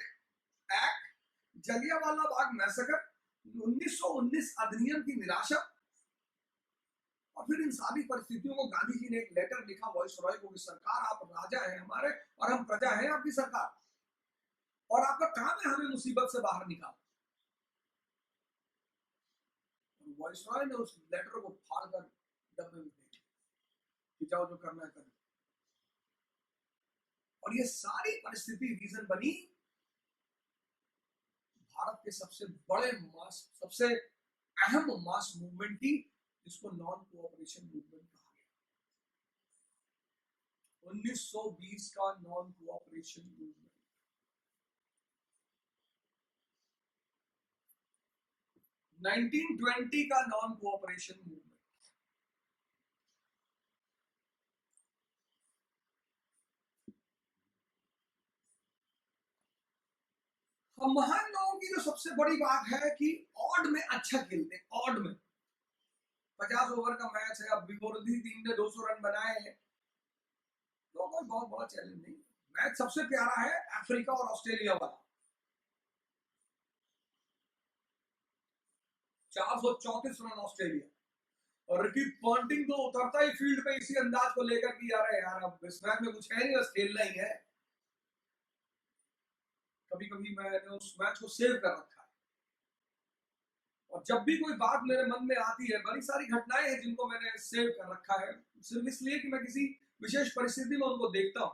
act, Jallianwala Bagh massacre, 1919 अधिनियम की निराशा। और फिर इन सारी परिस्थितियों को गांधी जी ने एक लेटर लिखा वायसरॉय को कि सरकार आप राजा हैं हमारे और हम प्रजा हैं आपकी सरकार, और आपका काम है हमें मुसीबत से बाहर निकालना। वायसरॉय ने उस लेटर को फाड़कर डब्बे में फेंक कि जाओ जो करना है करो। और ये सारी परिस्थिति रीजन बनी भारत के सबसे बड़े मास, सबसे अहम मास मूवमेंट की, जिसको नॉन कोऑपरेशन मूवमेंट कहा गया। 1920 का नॉन कोऑपरेशन मूवमेंट। 1920 का नॉन कोऑपरेशन मूवमेंट। हम महान लोगों की जो सबसे बड़ी बात है कि ऑड में अच्छा खेलते हैं। ऑड में 50 ओवर का मैच है, अब विमोर्दी टीम ने 200 रन बनाए हैं, तो कोई बहुत बड़ा चैलेंज नहीं। मैच सबसे प्यारा है अफ्रीका और ऑस्ट्रेलिया वाला। 434 रन ऑस्ट्रेलिया, और रिकी पॉन्टिंग तो उतरता ही फील्ड पे इसी अंदाज को लेकर कि यार अब इस मैच में कुछ है नहीं, बस खेलना ही है। कभी कभी मैंने उस मैच को सेव कर रखा है, और जब भी कोई बात मेरे मन में आती है, बड़ी सारी घटनाएं हैं जिनको मैंने सेव कर रखा है, सिर्फ इसलिए कि मैं किसी विशेष परिस्थिति में उनको देखता हूँ।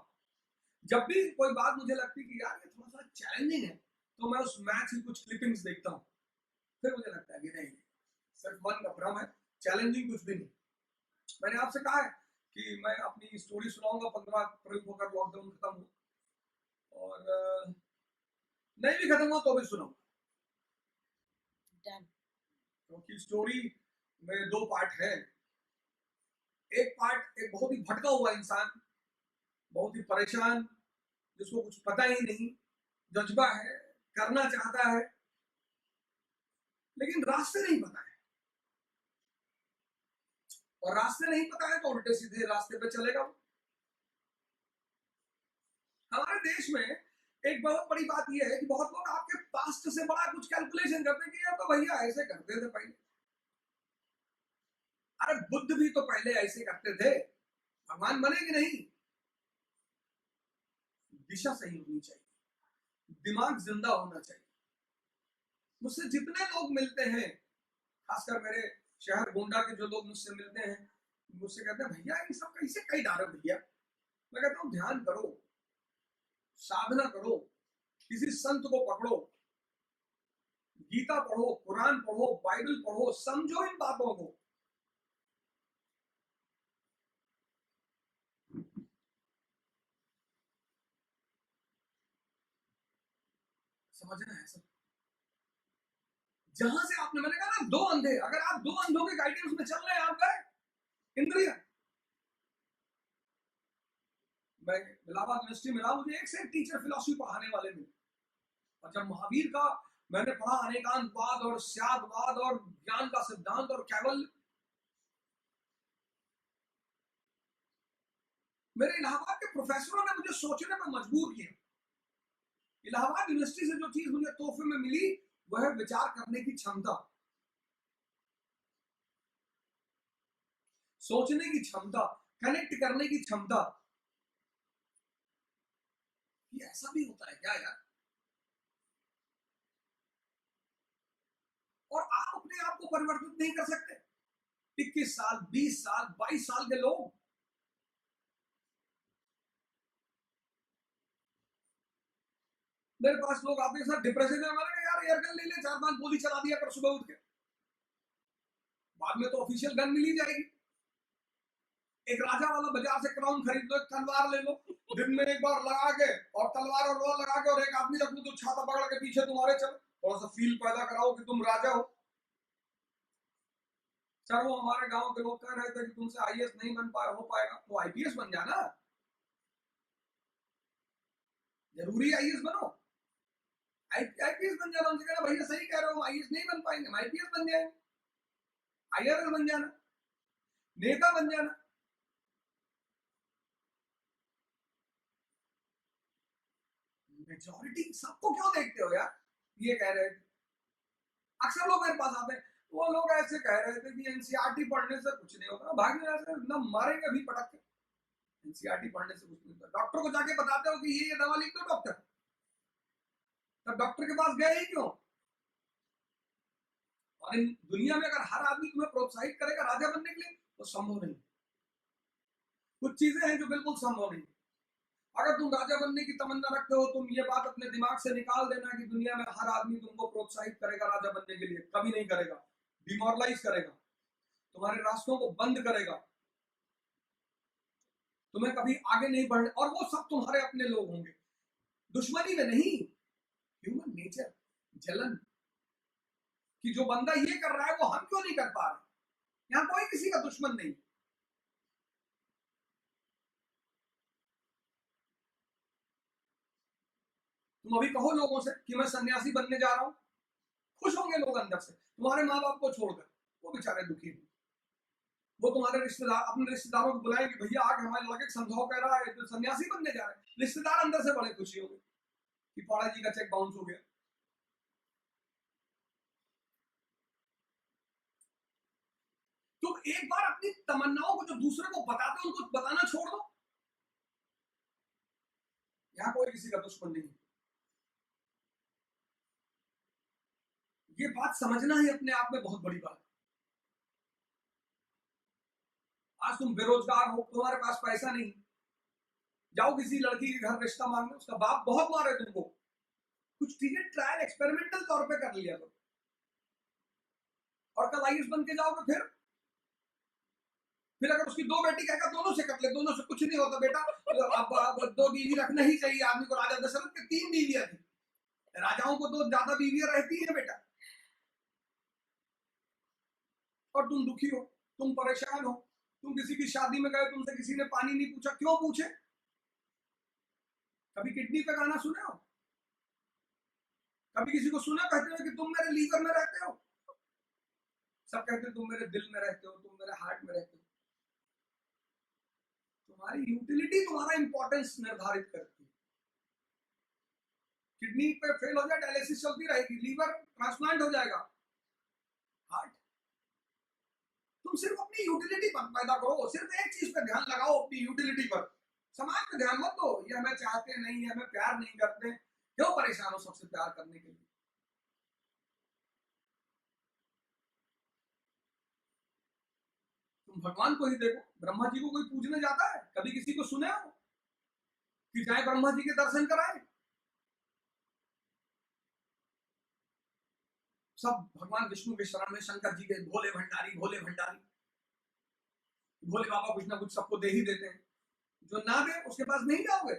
जब भी कोई बात मुझे लगती है कि यार ये थोड़ा सा चैलेंजिंग है, तो मैं उस मैच की कुछ क्लिपिंग्स देखता हूँ। फिर मुझे लगता है कि नहीं, सिर्फ मन का भ्रम है, चैलेंजिंग कुछ भी नहीं। मैंने आपसे कहा है कि मैं अपनी स्टोरी सुनाऊंगा 15 अप्रैल को अगर लॉकडाउन खत्म हो, और नहीं भी खत्म हो तो भी सुनाऊंगा, क्योंकि स्टोरी में 2 पार्ट है। एक पार्ट एक बहुत ही भटका हुआ इंसान, बहुत ही परेशान, जिसको कुछ पता ही नहीं, जज्बा है, करना चाहता है लेकिन रास्ते नहीं पता है। और रास्ते नहीं पता है तो उल्टे सीधे रास्ते पे चलेगा वो। हमारे देश में एक बहुत बड़ी बात यह है कि बहुत लोग आपके पास्ट से बड़ा कुछ कैलकुलेशन करते हैं कि यार तो भैया ऐसे करते थे पहले। अरे बुद्ध भी तो पहले ऐसे करते थे, भगवान बने कि नहीं? दिशा सही होनी चाहिए, दिमाग जिंदा होना चाहिए। मुझसे जितने लोग मिलते हैं, खासकर मेरे शहर गोंडा के जो लोग मुझसे मिलते हैं, मुझसे कहते हैं भैया ये सब कैसे कई डालो भैया। मैं कहता हूँ ध्यान करो, साधना करो, किसी संत को पकड़ो, गीता पढ़ो, कुरान पढ़ो, बाइबल पढ़ो, समझो इन बातों को। समझना है सब। जहां से आपने, मैंने कहा ना, दो अंधे, अगर आप दो अंधों के गाइडेंस में चल रहे हैं, आप गए इंद्रिय। मैं इलाहाबाद यूनिवर्सिटी में रहा, मुझे एक से एक टीचर फिलॉसफी पढ़ाने वाले मिले। और जब महावीर का मैंने पढ़ा अनेकांतवाद और स्यादवाद और ज्ञान का सिद्धांत और कैवल्य, मेरे इलाहाबाद के प्रोफेसरों ने मुझे सोचने पर मजबूर किया। इलाहाबाद यूनिवर्सिटी से जो चीज मुझे तोहफे में मिली वह है विचार करने की क्षमता, सोचने की क्षमता, कनेक्ट करने की क्षमता। ये ऐसा भी होता है क्या यार? और आप अपने आप को परिवर्तित नहीं कर सकते? 21 साल, 20 साल, 22 साल के लोग, मेरे पास लोग आते हैं सर डिप्रेशन में, मैंने यार एयर गन ले ले, 4-5 गोली चला दिया कर सुबह उठ के, बाद में तो ऑफिशियल गन मिल ही जाएगी। एक राजा वाला बाजार से क्राउन खरीद लो, एक तलवार ले लो, दिन में एक बार लगा के, और तलवार और रोल लगा के, और एक आदमी रख लो जो छाता पकड़ के पीछे तुम्हारे चल, थोड़ा सा फील पैदा कराओ कि तुम राजा हो। सर वो हमारे गांव के लोग कह रहे थे कि तुमसे आईएएस नहीं बन पाए, हो पाएगा तो आईपीएस बन जाना, जरूरी आईएएस बनो, आईपीएस बन जाना। उनसे कहना भैया सही कह रहे हो, आईएएस नहीं बन पाएंगे, हम आईपीएस बन जाएंगे, आईआरएस बन जाना, नेता बन जाना। मेजॉरिटी सबको क्यों देखते हो यार? ये कह रहे थे, अक्सर लोग मेरे पास आते हैं, वो लोग ऐसे कह रहे थे कि एनसीईआरटी पढ़ने से कुछ नहीं होगा, भाग में ऐसे ना मारेंगे अभी पटक के, एनसीईआरटी पढ़ने से कुछ नहीं होता। डॉक्टर को जाके बताते हो कि ये दवा लिख दो डॉक्टर, तब डॉक्टर के पास गए ही क्यों? और इन दुनिया में अगर हर आदमी तुम्हें प्रोत्साहित करेगा राजा बनने के लिए तो संभव नहीं। कुछ चीजें हैं जो बिल्कुल संभव नहीं। अगर तुम राजा बनने की तमन्ना रखते हो, तुम ये बात अपने दिमाग से निकाल देना कि दुनिया में हर आदमी तुमको प्रोत्साहित करेगा राजा बनने के लिए, कभी नहीं करेगा। डिमोरलाइज करेगा, तुम्हारे रास्तों को बंद करेगा, तुम्हें कभी आगे नहीं बढ़ने, और वो सब तुम्हारे अपने लोग होंगे, दुश्मनी में नहीं, ह्यूमन नेचर, जलन, कि जो बंदा ये कर रहा है वो हम क्यों नहीं कर पा रहे। यहां कोई किसी का दुश्मन नहीं। तुम अभी कहो लोगों से कि मैं सन्यासी बनने जा रहा हूं, खुश होंगे लोग अंदर से, तुम्हारे माँ बाप को छोड़कर, वो बेचारे दुखी हैं। वो तुम्हारे रिश्तेदार अपने रिश्तेदारों को बुलाएंगे, भैया आगे हमारे लड़के संध्याओं कह रहा है तो सन्यासी बनने जा रहे हैं, रिश्तेदार अंदर से बड़े खुशी होंगे कि पाड़ा जी का चेक बाउंस हो गया। तुम एक बार अपनी तमन्नाओं को जो दूसरे को बताते हो उनको बताना छोड़ दो। यहां कोई किसी का दुश्मन नहीं। ये बात समझना ही अपने आप में बहुत बड़ी बात है। आज तुम बेरोजगार हो, तुम्हारे पास पैसा नहीं, जाओ किसी लड़की के घर रिश्ता मांगने, उसका बाप बहुत मारे तुमको, कुछ चीजें ट्रायल एक्सपेरिमेंटल तौर पे कर लिया करो, और कल आईएएस बन के जाओगे, फिर अगर उसकी दो बेटी कहेगा दोनों से कर ले, दोनों से कुछ नहीं होता बेटा, अब दो बीवी रखना ही चाहिए आदमी को। राजा दशरथ के 3 बीवियां थी, राजाओं को तो ज्यादा बीवियां रहती है बेटा। और तुम दुखी हो, तुम परेशान हो, तुम किसी की शादी में गए, तुमसे किसी ने पानी नहीं पूछा, क्यों पूछे? कभी किडनी पे गाना सुने हो? कभी किसी को सुना कहते हुए कि तुम मेरे लीवर में रहते हो? सब कहते हैं तुम मेरे दिल में रहते हो, तुम मेरे हार्ट में रहते हो। तुम्हारी यूटिलिटी तुम्हारा इंपॉर्टेंस निर्धारित करती है। किडनी पे फेल हो जाए, डायलिसिस चलती रहेगी, लीवर ट्रांसप्लांट हो जाएगा, हार्ट। तुम सिर्फ अपनी यूटिलिटी पैदा करो, सिर्फ एक चीज पे ध्यान लगाओ, अपनी यूटिलिटी पर। समाज पे ध्यान मत दो, ये हमें चाहते नहीं, हमें प्यार नहीं करते, क्यों परेशान हो सबसे प्यार करने के लिए? तुम भगवान को ही देखो, ब्रह्मा जी को कोई पूजने जाता है? कभी किसी को सुने हो कि जाए ब्रह्मा जी के दर्शन कराए? सब भगवान विष्णु के शरण में, शंकर जी के भोले भंडारी, भोले भंडारी, भोले बाबा कुछ ना कुछ सबको दे ही देते हैं। जो ना दे उसके पास नहीं जाओगे?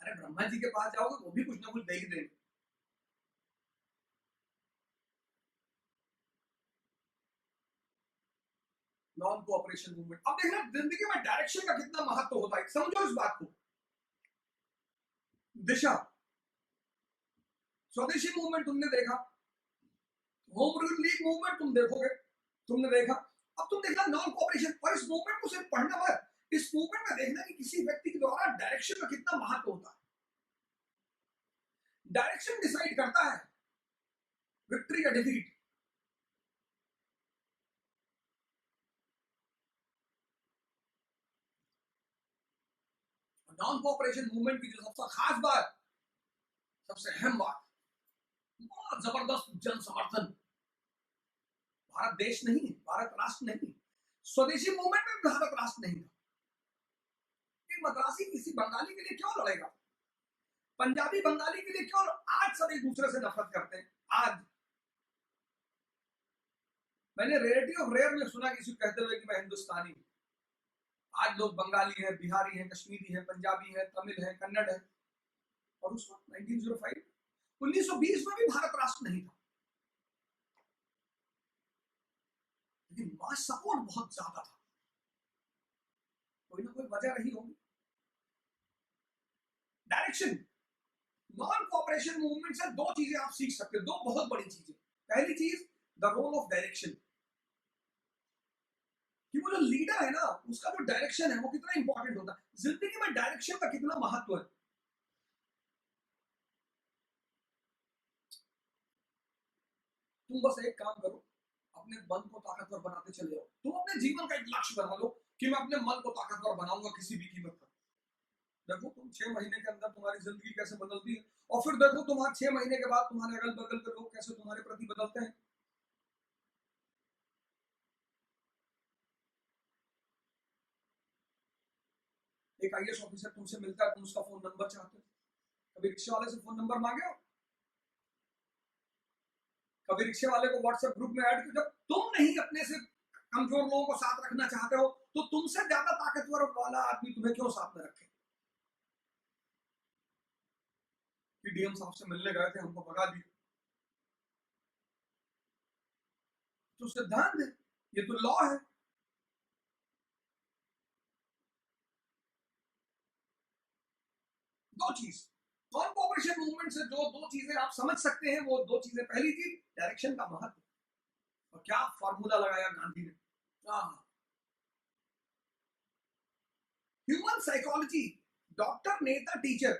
अरे ब्रह्मा जी के पास जाओगे वो भी कुछ ना कुछ दे ही देंगे। Non cooperation movement. अब देखना जिंदगी में डायरेक्शन का कितना महत्व होता है, समझो इस बात को। दिशा, स्वदेशी मूवमेंट तुमने देखा, होम रूल लीग मूवमेंट तुम देखोगे, तुमने देखा। अब तुम देखना नॉन कोऑपरेशन, और इस मूवमेंट को सिर्फ पढ़ना मत, इस मूवमेंट में देखना कि किसी व्यक्ति के द्वारा डायरेक्शन का कितना महत्व होता है। डायरेक्शन डिसाइड करता है विक्ट्री या डिफीट। नॉन कोऑपरेशन मूवमेंट की जो सबसे खास बात, सबसे अहम बात, बहुत जबरदस्त जन समर्थन। भारत देश नहीं, भारत राष्ट्र नहीं, स्वदेशी मूवमेंट में भारत राष्ट्र नहीं था। एक मद्रासी किसी बंगाली के लिए क्यों लड़ेगा? पंजाबी बंगाली के लिए क्यों? आज सब एक दूसरे से नफरत करते हैं। आज मैंने रेयरिटी ऑफ रेयर में सुना किसी कहते हुए कि मैं हिंदुस्तानी हूं। आज लोग बंगाली हैं, बिहारी हैं, कश्मीरी हैं, पंजाबी हैं, तमिल हैं, कन्नड़ हैं। और उस वक्त 1905 1920 में भी भारत राष्ट्र नहीं था, लेकिन मास सपोर्ट बहुत ज्यादा था। कोई ना कोई वजह रही होगी। डायरेक्शन, नॉन कोऑपरेशन मूवमेंट से दो चीजें आप सीख सकते हो, दो बहुत बड़ी चीजें। पहली चीज, द रोल ऑफ डायरेक्शन, कि वो जो लीडर है ना, उसका जो डायरेक्शन है वो कितना इंपॉर्टेंट होता है। जिंदगी में डायरेक्शन का कितना महत्व है। तुम बस एक काम करो, अपने मन को ताकतवर बनाते चले जाओ। तुम अपने जीवन का एक लक्ष्य बना लो कि मैं अपने मन को ताकतवर बनाऊंगा किसी भी कीमत पर। देखो तुम 6 महीने के अंदर तुम्हारी जिंदगी कैसे बदलती है, और फिर देखो तुम्हारे 6 महीने के बाद तुम्हारे अगल बगल के लोग कैसे तुम्हारे प्रति बदलते हैं। एक आईएएस ऑफिसर तुमसे मिलता है, तुम उसका फोन नंबर चाहते हो। कभी रिक्शा वाले से फोन नंबर मांगे हो? कभी रिक्शे वाले को व्हाट्सएप ग्रुप में ऐड किया? जब तुम नहीं अपने से कमजोर लोगों को साथ रखना चाहते हो, तो तुमसे ज्यादा ताकतवर वाला आदमी तुम्हें क्यों साथ में रखे? कि डीएम साहब से मिलने गए थे, हमको भगा दी। तो सिद्धांत है, ये तो लॉ है। दो चीज, नॉन कोऑपरेशन मूवमेंट से जो दो चीजें आप समझ सकते हैं, वो दो चीजें। पहली चीज, डायरेक्शन का महत्व। और क्या फॉर्मूला लगाया गांधी ने, ह्यूमन साइकोलॉजी, डॉक्टर, नेता, टीचर,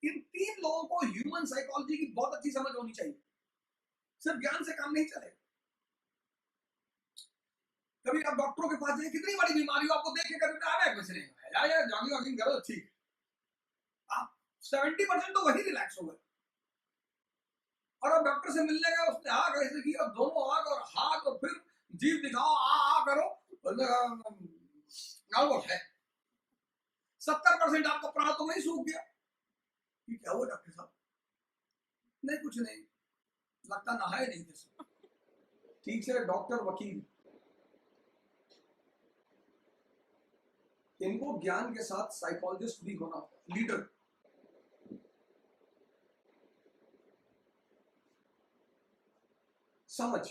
इन तीन लोगों को ह्यूमन साइकोलॉजी की बहुत अच्छी समझ होनी चाहिए। सिर्फ ज्ञान से काम नहीं चलेगा। कभी आप डॉक्टरों के पास जाइए, कितनी बड़ी बीमारी हो, आपको देख के कभी आवे कुछ नहीं है यार, जॉगिंग वॉगिंग करो, ठीक। आप 70% तो वही रिलैक्स हो गए। और अब डॉक्टर से मिलने गए, उसने आग ऐसे किया, दोनों आग और हाथ, और फिर जीभ दिखाओ, आ करो, वो है 70% आपका प्राण तो वही सूख गया। कि क्या हुआ डॉक्टर साहब? नहीं कुछ नहीं, लगता नहाए नहीं थे। ठीक है, डॉक्टर, वकील, इनको ज्ञान के साथ साइकोलॉजिस्ट भी होना, लीडर। समझ,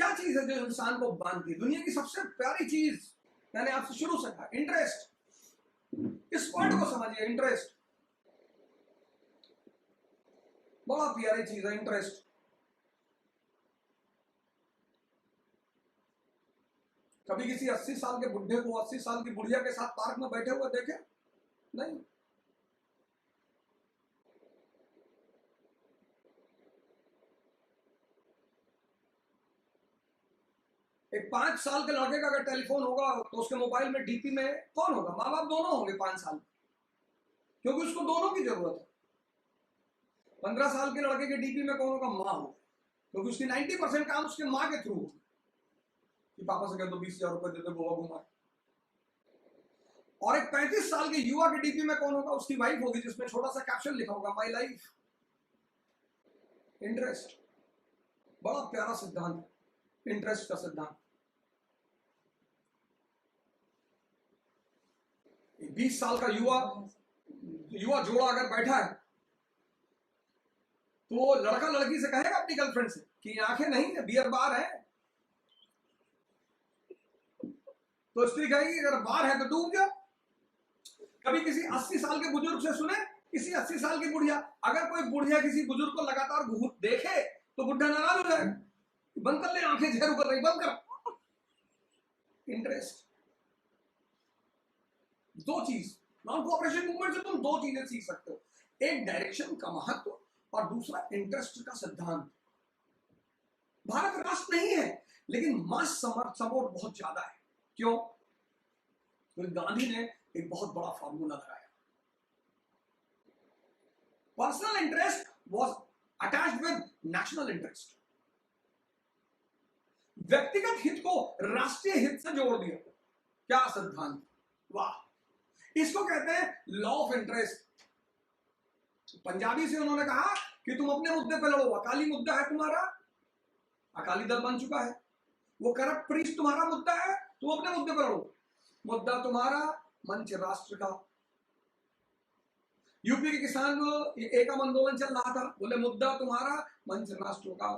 क्या चीज है जो इंसान को बांधती है? दुनिया की सबसे प्यारी चीज मैंने आपसे शुरू से कहा, इंटरेस्ट। इस वर्ड को समझिए, इंटरेस्ट बड़ा प्यारी चीज है, इंटरेस्ट। कभी किसी 80 साल के बुढ़े को 80 साल की बुढ़िया के साथ पार्क में बैठे हुए देखे? नहीं। एक 5 साल के लड़के का अगर टेलीफोन होगा तो उसके मोबाइल में डीपी में कौन होगा? माँ बाप दोनों होंगे 5 साल, क्योंकि उसको दोनों की जरूरत है। 15 साल के लड़के के डीपी में कौन होगा? माँ होगा, क्योंकि उसकी 90% काम उसके माँ के थ्रू होगा कि पापा से कह दो 20,000 रुपए दे दो, गोवा घुमाए। और एक 35 साल के युवा के डीपी में कौन होगा? उसकी वाइफ होगी, जिसमें छोटा सा कैप्शन लिखा होगा, माई लाइफ। इंटरेस्ट बड़ा प्यारा सिद्धांत है, इंटरेस्ट का सिद्धांत। 20 साल का युवा जोड़ा अगर बैठा है तो वो लड़का लड़की से कहेगा अपनी गर्लफ्रेंड से कि आंखें नहीं है, बियर बार है। तो स्त्री कहेगी अगर बार है तो डूब जा। कभी किसी 80 साल के बुजुर्ग से सुने, किसी 80 साल की बुढ़िया, अगर कोई बुढ़िया किसी बुजुर्ग को लगातार देखे तो बुढ़ा नाराज हो जाएगा, बंद कर ले आंखें, झेरू कर रही, बंद कर। इंटरेस्ट। दो चीज, नॉन कोऑपरेशन मूवमेंट से तुम दो चीजें सीख सकते हो, एक डायरेक्शन का महत्व और दूसरा इंटरेस्ट का सिद्धांत। भारत राष्ट्र नहीं है लेकिन मास सपोर्ट बहुत ज्यादा है। क्यों? तो गांधी ने एक बहुत बड़ा फॉर्मूला लगाया, personal interest was attached with national interest. व्यक्तिगत हित को राष्ट्रीय हित से जोड़ दिया। क्या सिद्धांत! वाह! इसको कहते हैं लॉ ऑफ इंटरेस्ट। पंजाबी से उन्होंने कहा कि तुम अपने मुद्दे पे लड़ो, अकाली मुद्दा है तुम्हारा, अकाली दल बन चुका है। वो करप्ट प्रीस्ट तुम्हारा मुद्दा है, तुम अपने मुद्दे पे लड़ो। मुद्दा तुम्हारा मंच राष्ट्र का। यूपी के किसान एकम आंदोलन चल रहा था, बोले मुद्दा तुम्हारा मंच राष्ट्र का।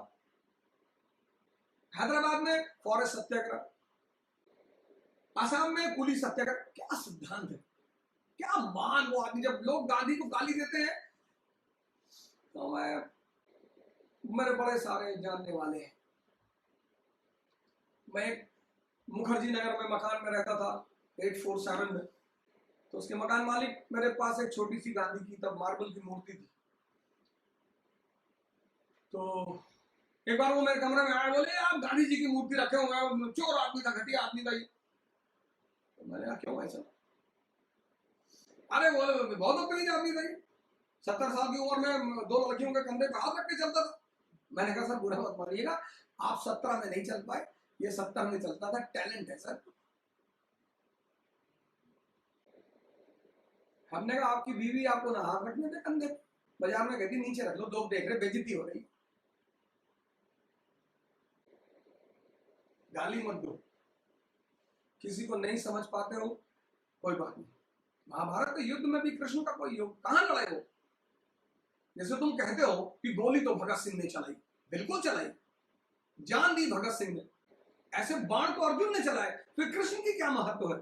हैदराबाद में फॉरेस्ट सत्याग्रह, असम में कुली सत्याग्रह। क्या सिद्धांत है, क्या मान! वो आदमी, जब लोग गांधी को गाली देते हैं तो मेरे बड़े सारे जानने वाले हैं। मैं मुखर्जी नगर में मकान में रहता था 847 में, तो उसके मकान मालिक मेरे पास एक छोटी सी गांधी की तब मार्बल की मूर्ति थी। तो एक बार वो मेरे कमरे में आए, बोले आप गांधी जी की मूर्ति रखे हुए हैं, चोर आदमी था, घटिया आदमी था ये। तो मैंने कहा क्यों ऐसा? अरे वो बहुत बदतमीज आदमी था ये, 70 साल की उम्र में 2 लड़कियों के कंधे पे हाथ रख के चलता था। मैंने कहा सर बुरा मत मानिएगा, आप 17 में नहीं चल पाए, ये 70 में चलता था, टैलेंट है सर। हमने कहा आपकी बीवी आपको ना हाथ रखने दे कंधे, बाजार में कहती नीचे रख लो, लोग देख रहे, बेइज्जती हो रही। गाली मत दो, किसी को नहीं समझ पाते हो कोई बात नहीं। महाभारत के युद्ध में भी कृष्ण का कोई योग कहां लड़ाई हो? जैसे तुम कहते हो कि गोली तो भगत सिंह ने चलाई, बिल्कुल चलाई, जान दी भगत सिंह ने। ऐसे बाण तो अर्जुन ने चलाए, फिर कृष्ण की क्या महत्व है?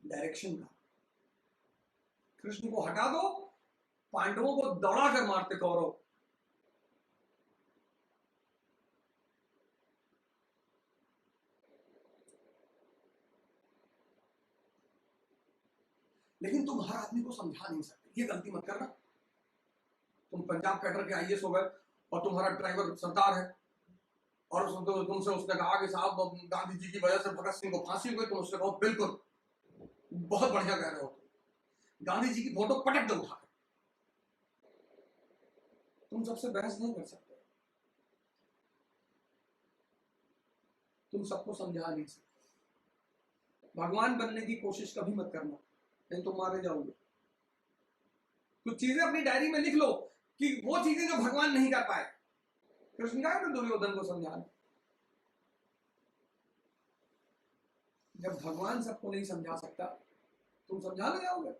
डायरेक्शन का। कृष्ण को हटा दो, पांडवों को दौड़ा कर मारते कौरव। लेकिन तुम हर आदमी को समझा नहीं सकते, ये गलती मत करना। तुम पंजाब कैडर के आईएएस हो गए और तुम्हारा ड्राइवर सरदार है और तुमसे उसने कहा कि साहब गांधी जी की वजह से भगत सिंह को फांसी हुई, तुम उससे कहो बिल्कुल बहुत बढ़िया कह रहे हो, गांधी जी की फोटो पटक दो उठा। तुम सबसे बहस नहीं कर सकते, तुम सबको समझा नहीं सकते। भगवान बनने की कोशिश कभी मत करना, नहीं तो मारे जाओगे। कुछ चीजें अपनी डायरी में लिख लो कि वो चीजें जो भगवान नहीं कर पाए। कृष्ण का तो दुर्योधन को समझाना, जब भगवान सबको नहीं समझा सकता तुम समझाने जाओगे?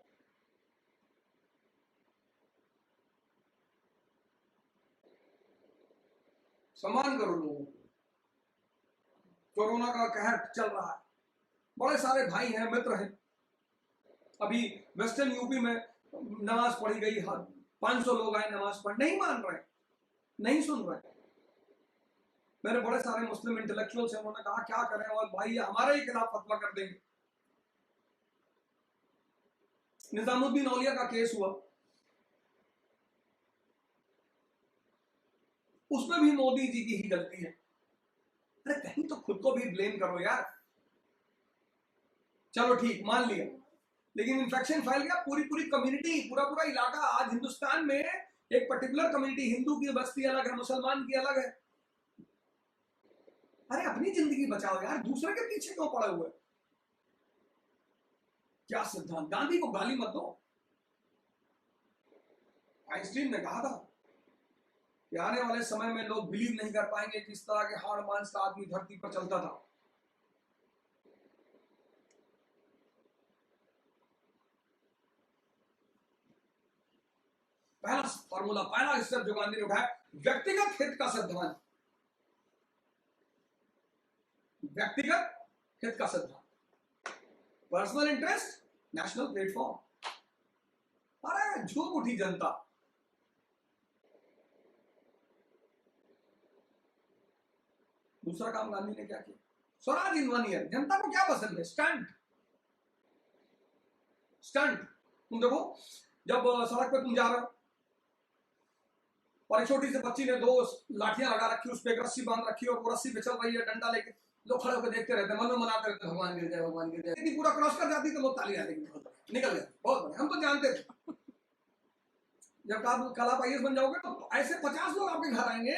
सम्मान करो लोगों को। कोरोना का कहर चल रहा है, बड़े सारे भाई हैं, मित्र हैं। अभी वेस्टर्न यूपी में नमाज पढ़ी गई, 500 लोग आए नमाज पढ़, नहीं मान रहे, नहीं सुन रहे। मेरे बड़े सारे मुस्लिम इंटेलेक्चुअल्स हैं, उन्होंने कहा क्या करें, और भाई हमारे ही खिलाफ फतवा कर देंगे। निजामुद्दीन औलिया का केस हुआ, उसमें भी मोदी जी की ही गलती है। अरे कहीं तो खुद को भी ब्लेम करो यार। चलो ठीक, मान लिया, लेकिन इन्फेक्शन फैल गया, पूरी पूरी कम्युनिटी, पूरा पूरा इलाका। आज हिंदुस्तान में एक पर्टिकुलर कम्युनिटी, हिंदू की बस्ती अलग है, मुसलमान की अलग है। अरे अपनी जिंदगी बचाओ यार, दूसरे के पीछे क्यों पड़े हुए? क्या सिद्धांत, गांधी को गाली मत दो। आइंस्टीन ने कहा था कि आने वाले समय में लोग बिलीव नहीं कर पाएंगे कि इस तरह के हाड़ मांस का आदमी धरती पर चलता था। पहला फॉर्मूला, पहला स्टेप जो गांधी ने उठाया, व्यक्तिगत हित का सिद्धांत। व्यक्तिगत हित का सिद्धांत, पर्सनल इंटरेस्ट, नेशनल प्लेटफॉर्म। अरे झूम उठी जनता। दूसरा काम गांधी ने क्या किया, स्वराज इन 1 ईयर। जनता को क्या पसंद है? Stunt, stunt. तुम देखो, जब सड़क पे तुम जा रहे हो और एक छोटी सी बच्ची ने 2 लाठियां लगा रखी, उस पर एक रस्सी बांध रखी, और वो रस्सी पे चल रही है डंडा लेके, लोग खड़े होकर देखते रहते हैं, मन में मनाते रहते हैं, भगवान गिर जाए, भगवान गिर जाए। यदि पूरा क्रॉस कर जाती तो लोग तालियां देंगे, निकल गए, बहुत बढ़िया। हम तो जानते थे जब कल आप IAS बन जाओगे तो ऐसे 50 लोग आपके घर आएंगे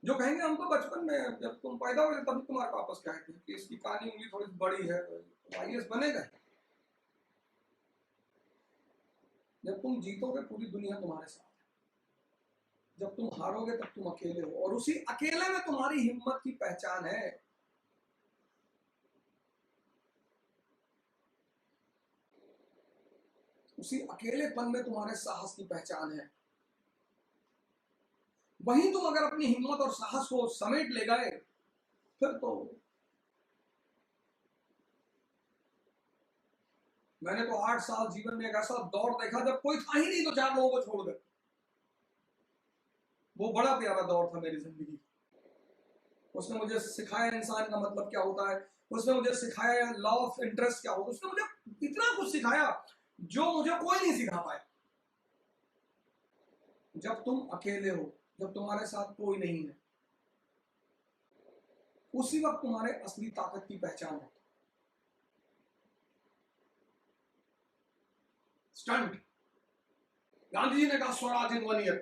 जो कहेंगे हम तो बचपन में जब तुम पैदा हुए तभी तुम्हारे वापस कहे थे कि इसकी कानी उंगली थोड़ी बड़ी है, तो IAS बनेगा। जब तुम जीतोगे पूरी दुनिया तुम्हारे साथ, जब तुम हारोगे तब तुम अकेले हो, और उसी अकेले में तुम्हारी हिम्मत की पहचान है। उसी अकेलेपन में तुम्हारे साहस की पहचान है। वहीं तुम अगर अपनी हिम्मत और साहस को समेट ले गए, फिर तो मैंने तो 8 साल जीवन में एक ऐसा दौर देखा जब कोई था ही नहीं तो 4 लोगों को छोड़ गए। वो बड़ा प्यारा दौर था मेरी जिंदगी। उसने मुझे सिखाया इंसान का मतलब क्या होता है, उसने मुझे सिखाया लॉ ऑफ इंटरेस्ट क्या होता है, उसने मुझे इतना कुछ सिखाया जो मुझे कोई नहीं सिखा पाया। जब तुम अकेले हो, जब तुम्हारे साथ कोई नहीं है, उसी वक्त तुम्हारे असली ताकत की पहचान है। स्टंट। गांधी जी ने कहा स्वराज इन 1 ईयर।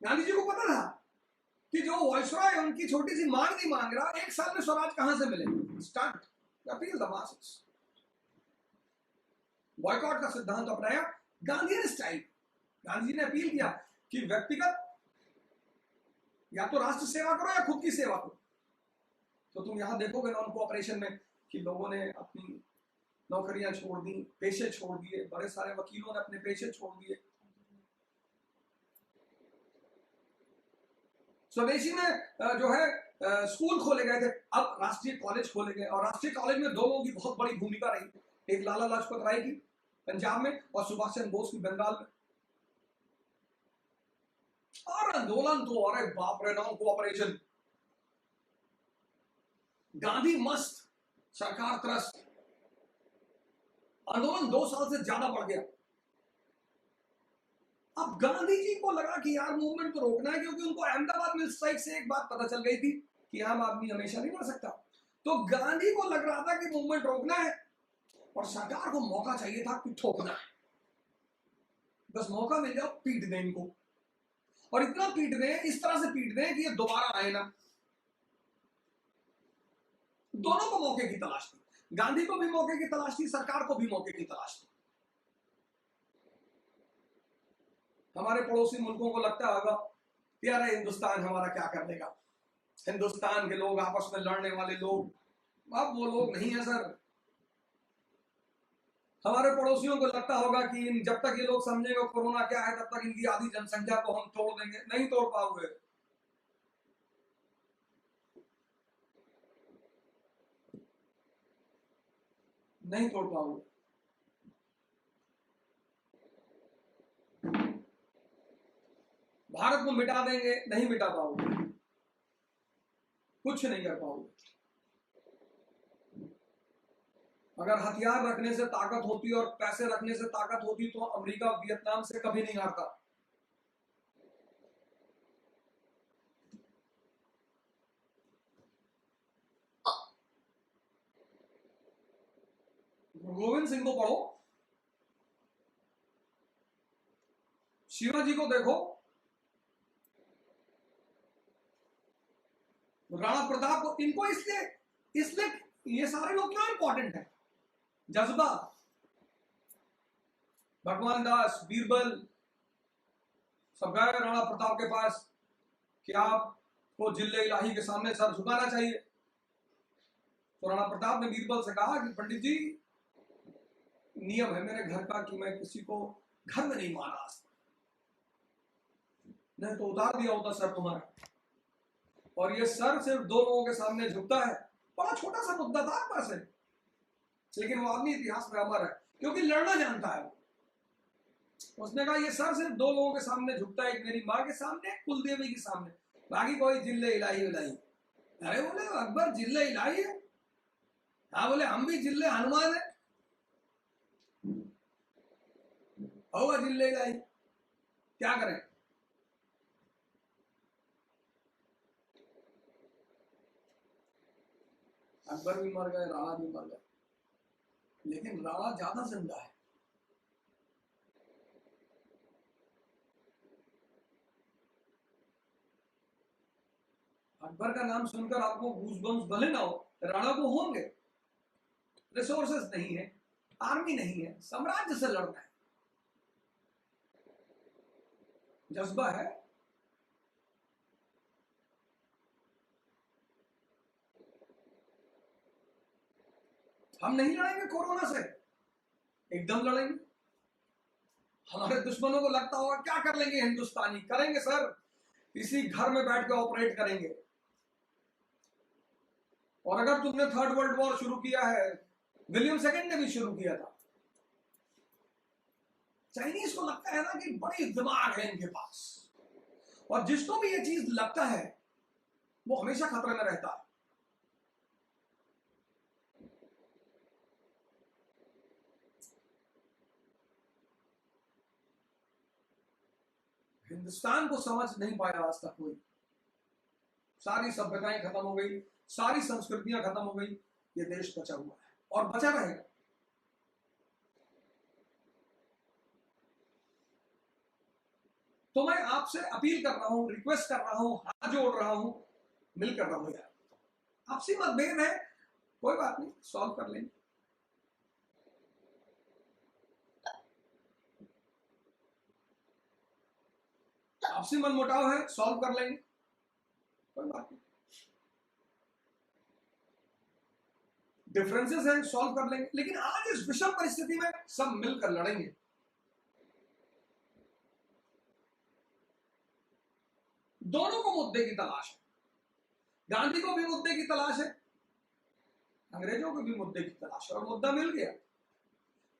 गांधी जी को पता था कि जो वायसरॉय है उनकी छोटी सी मांग नहीं मांग रहा, 1 साल में स्वराज कहां से मिले। Stunt, appeal the masses. Boycott का सिद्धांत अपनाया गांधी ने स्टाइल। गांधी जी ने अपील किया कि व्यक्तिगत या तो राष्ट्र सेवा करो या खुद की सेवा करो। तो तुम यहां देखोगे नॉन कोऑपरेशन में कि लोगों ने अपनी नौकरियां छोड़ दी, पेशे छोड़ दिए, बड़े सारे वकीलों ने अपने पेशे छोड़ दिए। स्वदेशी में जो है स्कूल खोले गए थे, अब राष्ट्रीय कॉलेज खोले गए, और राष्ट्रीय कॉलेज में 2 लोगों की बहुत बड़ी भूमिका रही, एक लाला लाजपत राय की पंजाब में और सुभाष चंद्र बोस की बंगाल में। और आंदोलन तो अरे बाप रे, नॉन कोऑपरेशन, गांधी मस्त, सरकार त्रस्त। आंदोलन 2 साल से ज्यादा बढ़ गया। अब गांधी जी को लगा कि यार मूवमेंट तो रोकना है, क्योंकि उनको अहमदाबाद मिल स्ट्राइक से एक बात पता चल गई थी कि आम आदमी हमेशा नहीं बढ़ सकता। तो गांधी को लग रहा था कि मूवमेंट रोकना है और सरकार को मौका चाहिए था कि ठोकना है। बस मौका मिल जाओ, पीट दें इनको, और इतना पीट दें, इस तरह से पीट दें कि ये दोबारा आए ना। दोनों को मौके की तलाश थी, गांधी को भी मौके की तलाश थी, सरकार को भी मौके की तलाश थी। हमारे पड़ोसी मुल्कों को लगता होगा यार हिंदुस्तान हमारा क्या कर देगा, हिंदुस्तान के लोग आपस में लड़ने वाले लोग, अब वो लोग नहीं है सर। हमारे पड़ोसियों को लगता होगा कि जब तक ये लोग समझेंगे कोरोना क्या है, तब तक इनकी आधी जनसंख्या को हम तोड़ देंगे। नहीं तोड़ पाओगे। नहीं तोड़ पाओगे। भारत को मिटा देंगे, नहीं मिटा पाओगे, कुछ नहीं कर पाओगे। अगर हथियार रखने से ताकत होती और पैसे रखने से ताकत होती तो अमेरिका वियतनाम से कभी नहीं हारता। गोविंद सिंह को पढ़ो, शिवाजी को देखो, राणा प्रताप को, इनको इसलिए इसलिए ये सारे लोग क्यों इंपॉर्टेंट है? जज्बा, भगवान दास, बीरबल, सब गए राणा प्रताप के पास कि आपको जिले इलाही के सामने सर झुकाना चाहिए। तो राणा प्रताप ने बीरबल से कहा कि पंडित जी, नियम है मेरे घर का कि मैं किसी को घर में नहीं मारा, नहीं तो उतार दिया होता सर तुम्हारा। और ये सर सिर्फ दो लोगों के सामने झुकता है। बड़ा छोटा सा मुद्दा था पास है, लेकिन वो आदमी इतिहास में अमर है क्योंकि लड़ना जानता है। उसने कहा ये सर सिर्फ दो लोगों के सामने झुकता है, एक मेरी माँ के सामने, कुलदेवी के सामने, बाकी कोई जिले इलाही विलाही। अरे बोले अकबर जिले इलाही है? हाँ बोले हम भी जिले हनुमान है, होगा जिले इलाही, क्या करें? अकबर भी मर गए, राणा भी मर गए, लेकिन राणा ज्यादा जिंदा है। अकबर का नाम सुनकर आपको गूज़बम्स भले ना हो, राणा को होंगे। रिसोर्सेस नहीं है, आर्मी नहीं है, साम्राज्य से लड़ना है, जज्बा है। हम नहीं लड़ेंगे कोरोना से, एकदम लड़ेंगे। हमारे दुश्मनों को लगता होगा क्या कर लेंगे हिंदुस्तानी, करेंगे सर, इसी घर में बैठ के ऑपरेट करेंगे। और अगर तुमने थर्ड वर्ल्ड वॉर शुरू किया है, विलियम सेकंड ने भी शुरू किया था। चाइनीज को लगता है ना कि बड़ी दिमाग है इनके पास, और जिसको भी ये चीज लगता है वो हमेशा खतरे में रहता है। हिंदुस्तान को समझ नहीं पाया आज तक कोई। सारी सभ्यताएं खत्म हो गई, सारी संस्कृतियां खत्म हो गई, ये देश बचा हुआ है और बचा रहेगा। तो मैं आपसे अपील कर रहा हूं, रिक्वेस्ट कर रहा हूं, हाथ जोड़ रहा हूं, मिलकर रहो यार। आपसी मतभेद है, कोई बात नहीं, सॉल्व कर लेंगे। आपसी मनमुटाव है, सॉल्व कर लेंगे, कोई बात नहीं। डिफरेंसेस हैं, सॉल्व कर लेंगे, लेकिन आज इस विषम परिस्थिति में सब मिलकर लड़ेंगे। दोनों को मुद्दे की तलाश है, गांधी को भी मुद्दे की तलाश है, अंग्रेजों को भी मुद्दे की तलाश है, और मुद्दा मिल गया।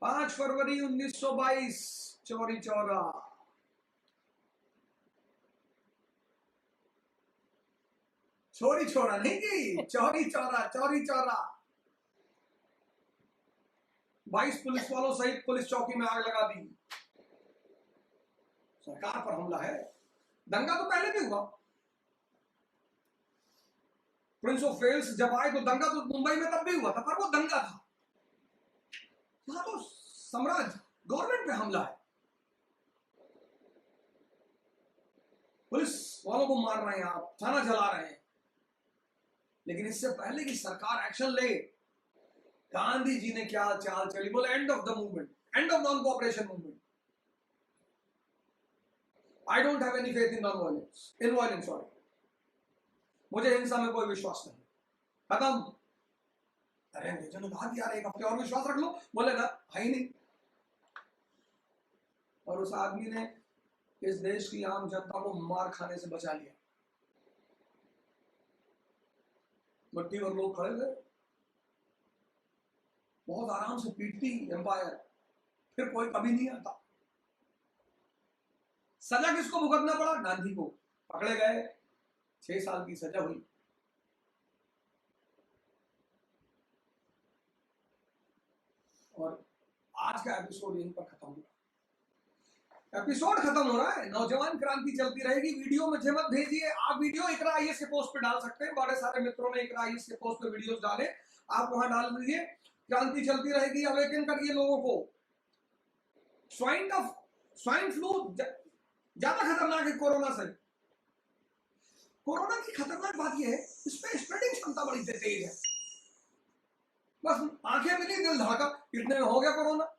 5 फरवरी 1922, चौरी चौरा। चोरी छोरा नहीं की, चौरी चौरा, चौरी चौरा। 22 पुलिस वालों सहित पुलिस चौकी में आग लगा दी। सरकार पर हमला है। दंगा तो पहले भी हुआ, प्रिंस ऑफ वेल्स जब आए तो दंगा तो मुंबई में तब भी हुआ था, पर वो दंगा था। यहां तो साम्राज्य, गवर्नमेंट पे हमला है, पुलिस वालों को मार रहे हैं आप, थाना जला रहे हैं। लेकिन इससे पहले कि सरकार एक्शन ले, गांधी जी ने क्या चाल चली, बोले end of the movement, end of non cooperation movement. I don't have any faith in non violence, in violence, sorry, मुझे हिंसा में कोई विश्वास नहीं, खत्म। अरे अंग्रेजों ने कहा कि यार एक हफ्ते और विश्वास रख लो, बोले ना है ही नहीं। और उस आदमी ने इस देश की आम जनता को मार खाने से बचा लिया। मट्टी पर लोग खड़े थे, बहुत आराम से पीटती एम्पायर, फिर कोई कभी नहीं आता। सजा किसको भुगतना पड़ा? गांधी को। पकड़े गए, 6 साल की सजा हुई। और आज का एपिसोड यहीं पर खत्म हुआ। एपिसोड खत्म हो रहा है, नौजवान क्रांति चलती रहेगी। वीडियो मुझे मत भेजिए, आप वीडियो इकरा आईएएस के पोस्ट पे डाल सकते हैं। बड़े सारे मित्रों ने इकरा आईएएस के पोस्ट पे वीडियोस डाले, आप वहां डाल दीजिए। क्रांति चलती रहेगी, अवेकन करिए लोगों को। स्वाइन फ्लू ज्यादा खतरनाक है कोरोना से। कोरोना की खतरनाक बात यह है, इस पे स्प्रेडिंग क्षमता बड़ी तेज है। बस आंखें मिली, दिल धड़का, इतने में हो गया कोरोना।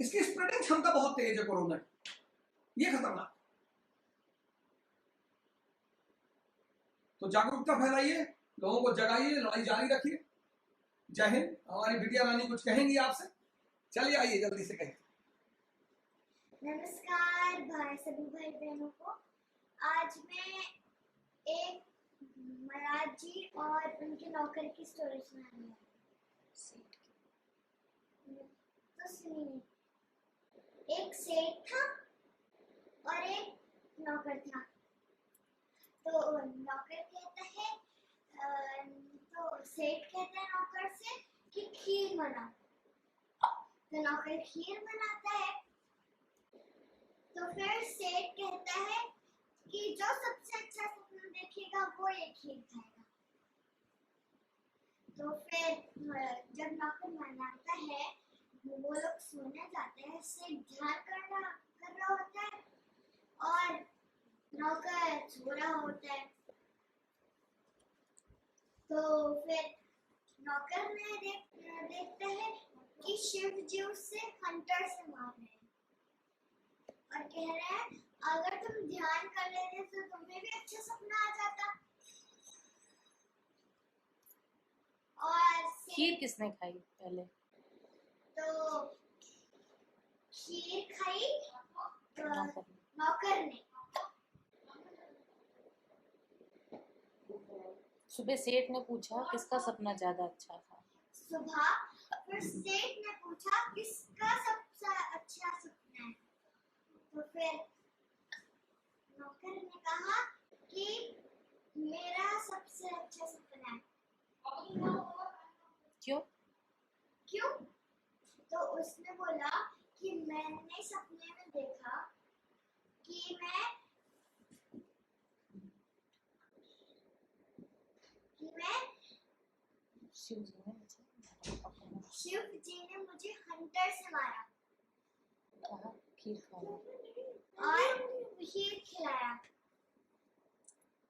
इसकी स्प्रेडिंग क्षमता बहुत तेज है कोरोना की, ये खतरनाक। तो जागरूकता फैलाइए, लोगों को जगाइए, लड़ाई जारी रखिए। जय हिंद। हमारी बिटिया रानी कुछ कहेंगी आपसे, चलिए आइए जल्दी से कहें। नमस्कार भाई, सभी भाई बहनों को। आज मैं एक महाराज जी और उनके नौकर की स्टोरी सुनाने वाली हूँ। तो सुनिए। एक सेठ था और एक नौकर था। तो नौकर कहता है तो सेठ कहता है नौकर से कि खीर बना। तो नौकर खीर बनाता है। तो फिर सेठ कहता है कि जो सबसे अच्छा सपना देखेगा वो ये खीर खाएगा। तो फिर जब नौकर मनाता है, वो लोग सोने जाते हैं, सेठ ध्यान कर रहा होता है और नौकर सो रहा होता है। तो फिर नौकर ने देखता है कि शिव जी उससे हंटर से मार रहे हैं और कह रहे हैं अगर तुम ध्यान कर लेते तो तुम्हें भी अच्छा सपना आ जाता। और खीर किसने खाई पहले? तो खीर खाई नौकर ने। सुबह सेठ ने पूछा किसका सपना ज्यादा अच्छा था। सुबह फिर सेठ ने पूछा किसका सबसे अच्छा सपना है। तो फिर नौकर ने कहा कि मेरा सबसे अच्छा सपना है। क्यों? क्यों? तो उसने बोला कि मैंने सपने में देखा कि मैं शिव जी ने मुझे हंटर से मारा। कहा खीर खाया और खीर खिलाया।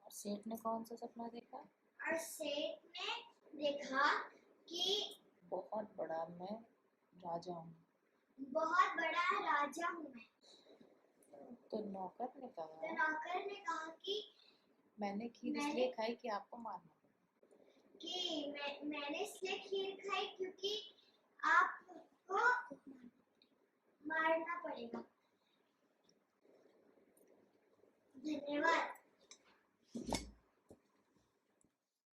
और सेठ ने कौन सा सपना देखा? और सेठ ने देखा कि बहुत बड़ा मैं राजा हूँ। बहुत बड़ा राजा हूँ मैं। तो नौकर ने कहा कि मैंने खीर इसलिए खाई कि आपको मारना पड़ा। कि मैंने इसलिए खीर खाई क्योंकि आपको मारना पड़ेगा। धन्यवाद।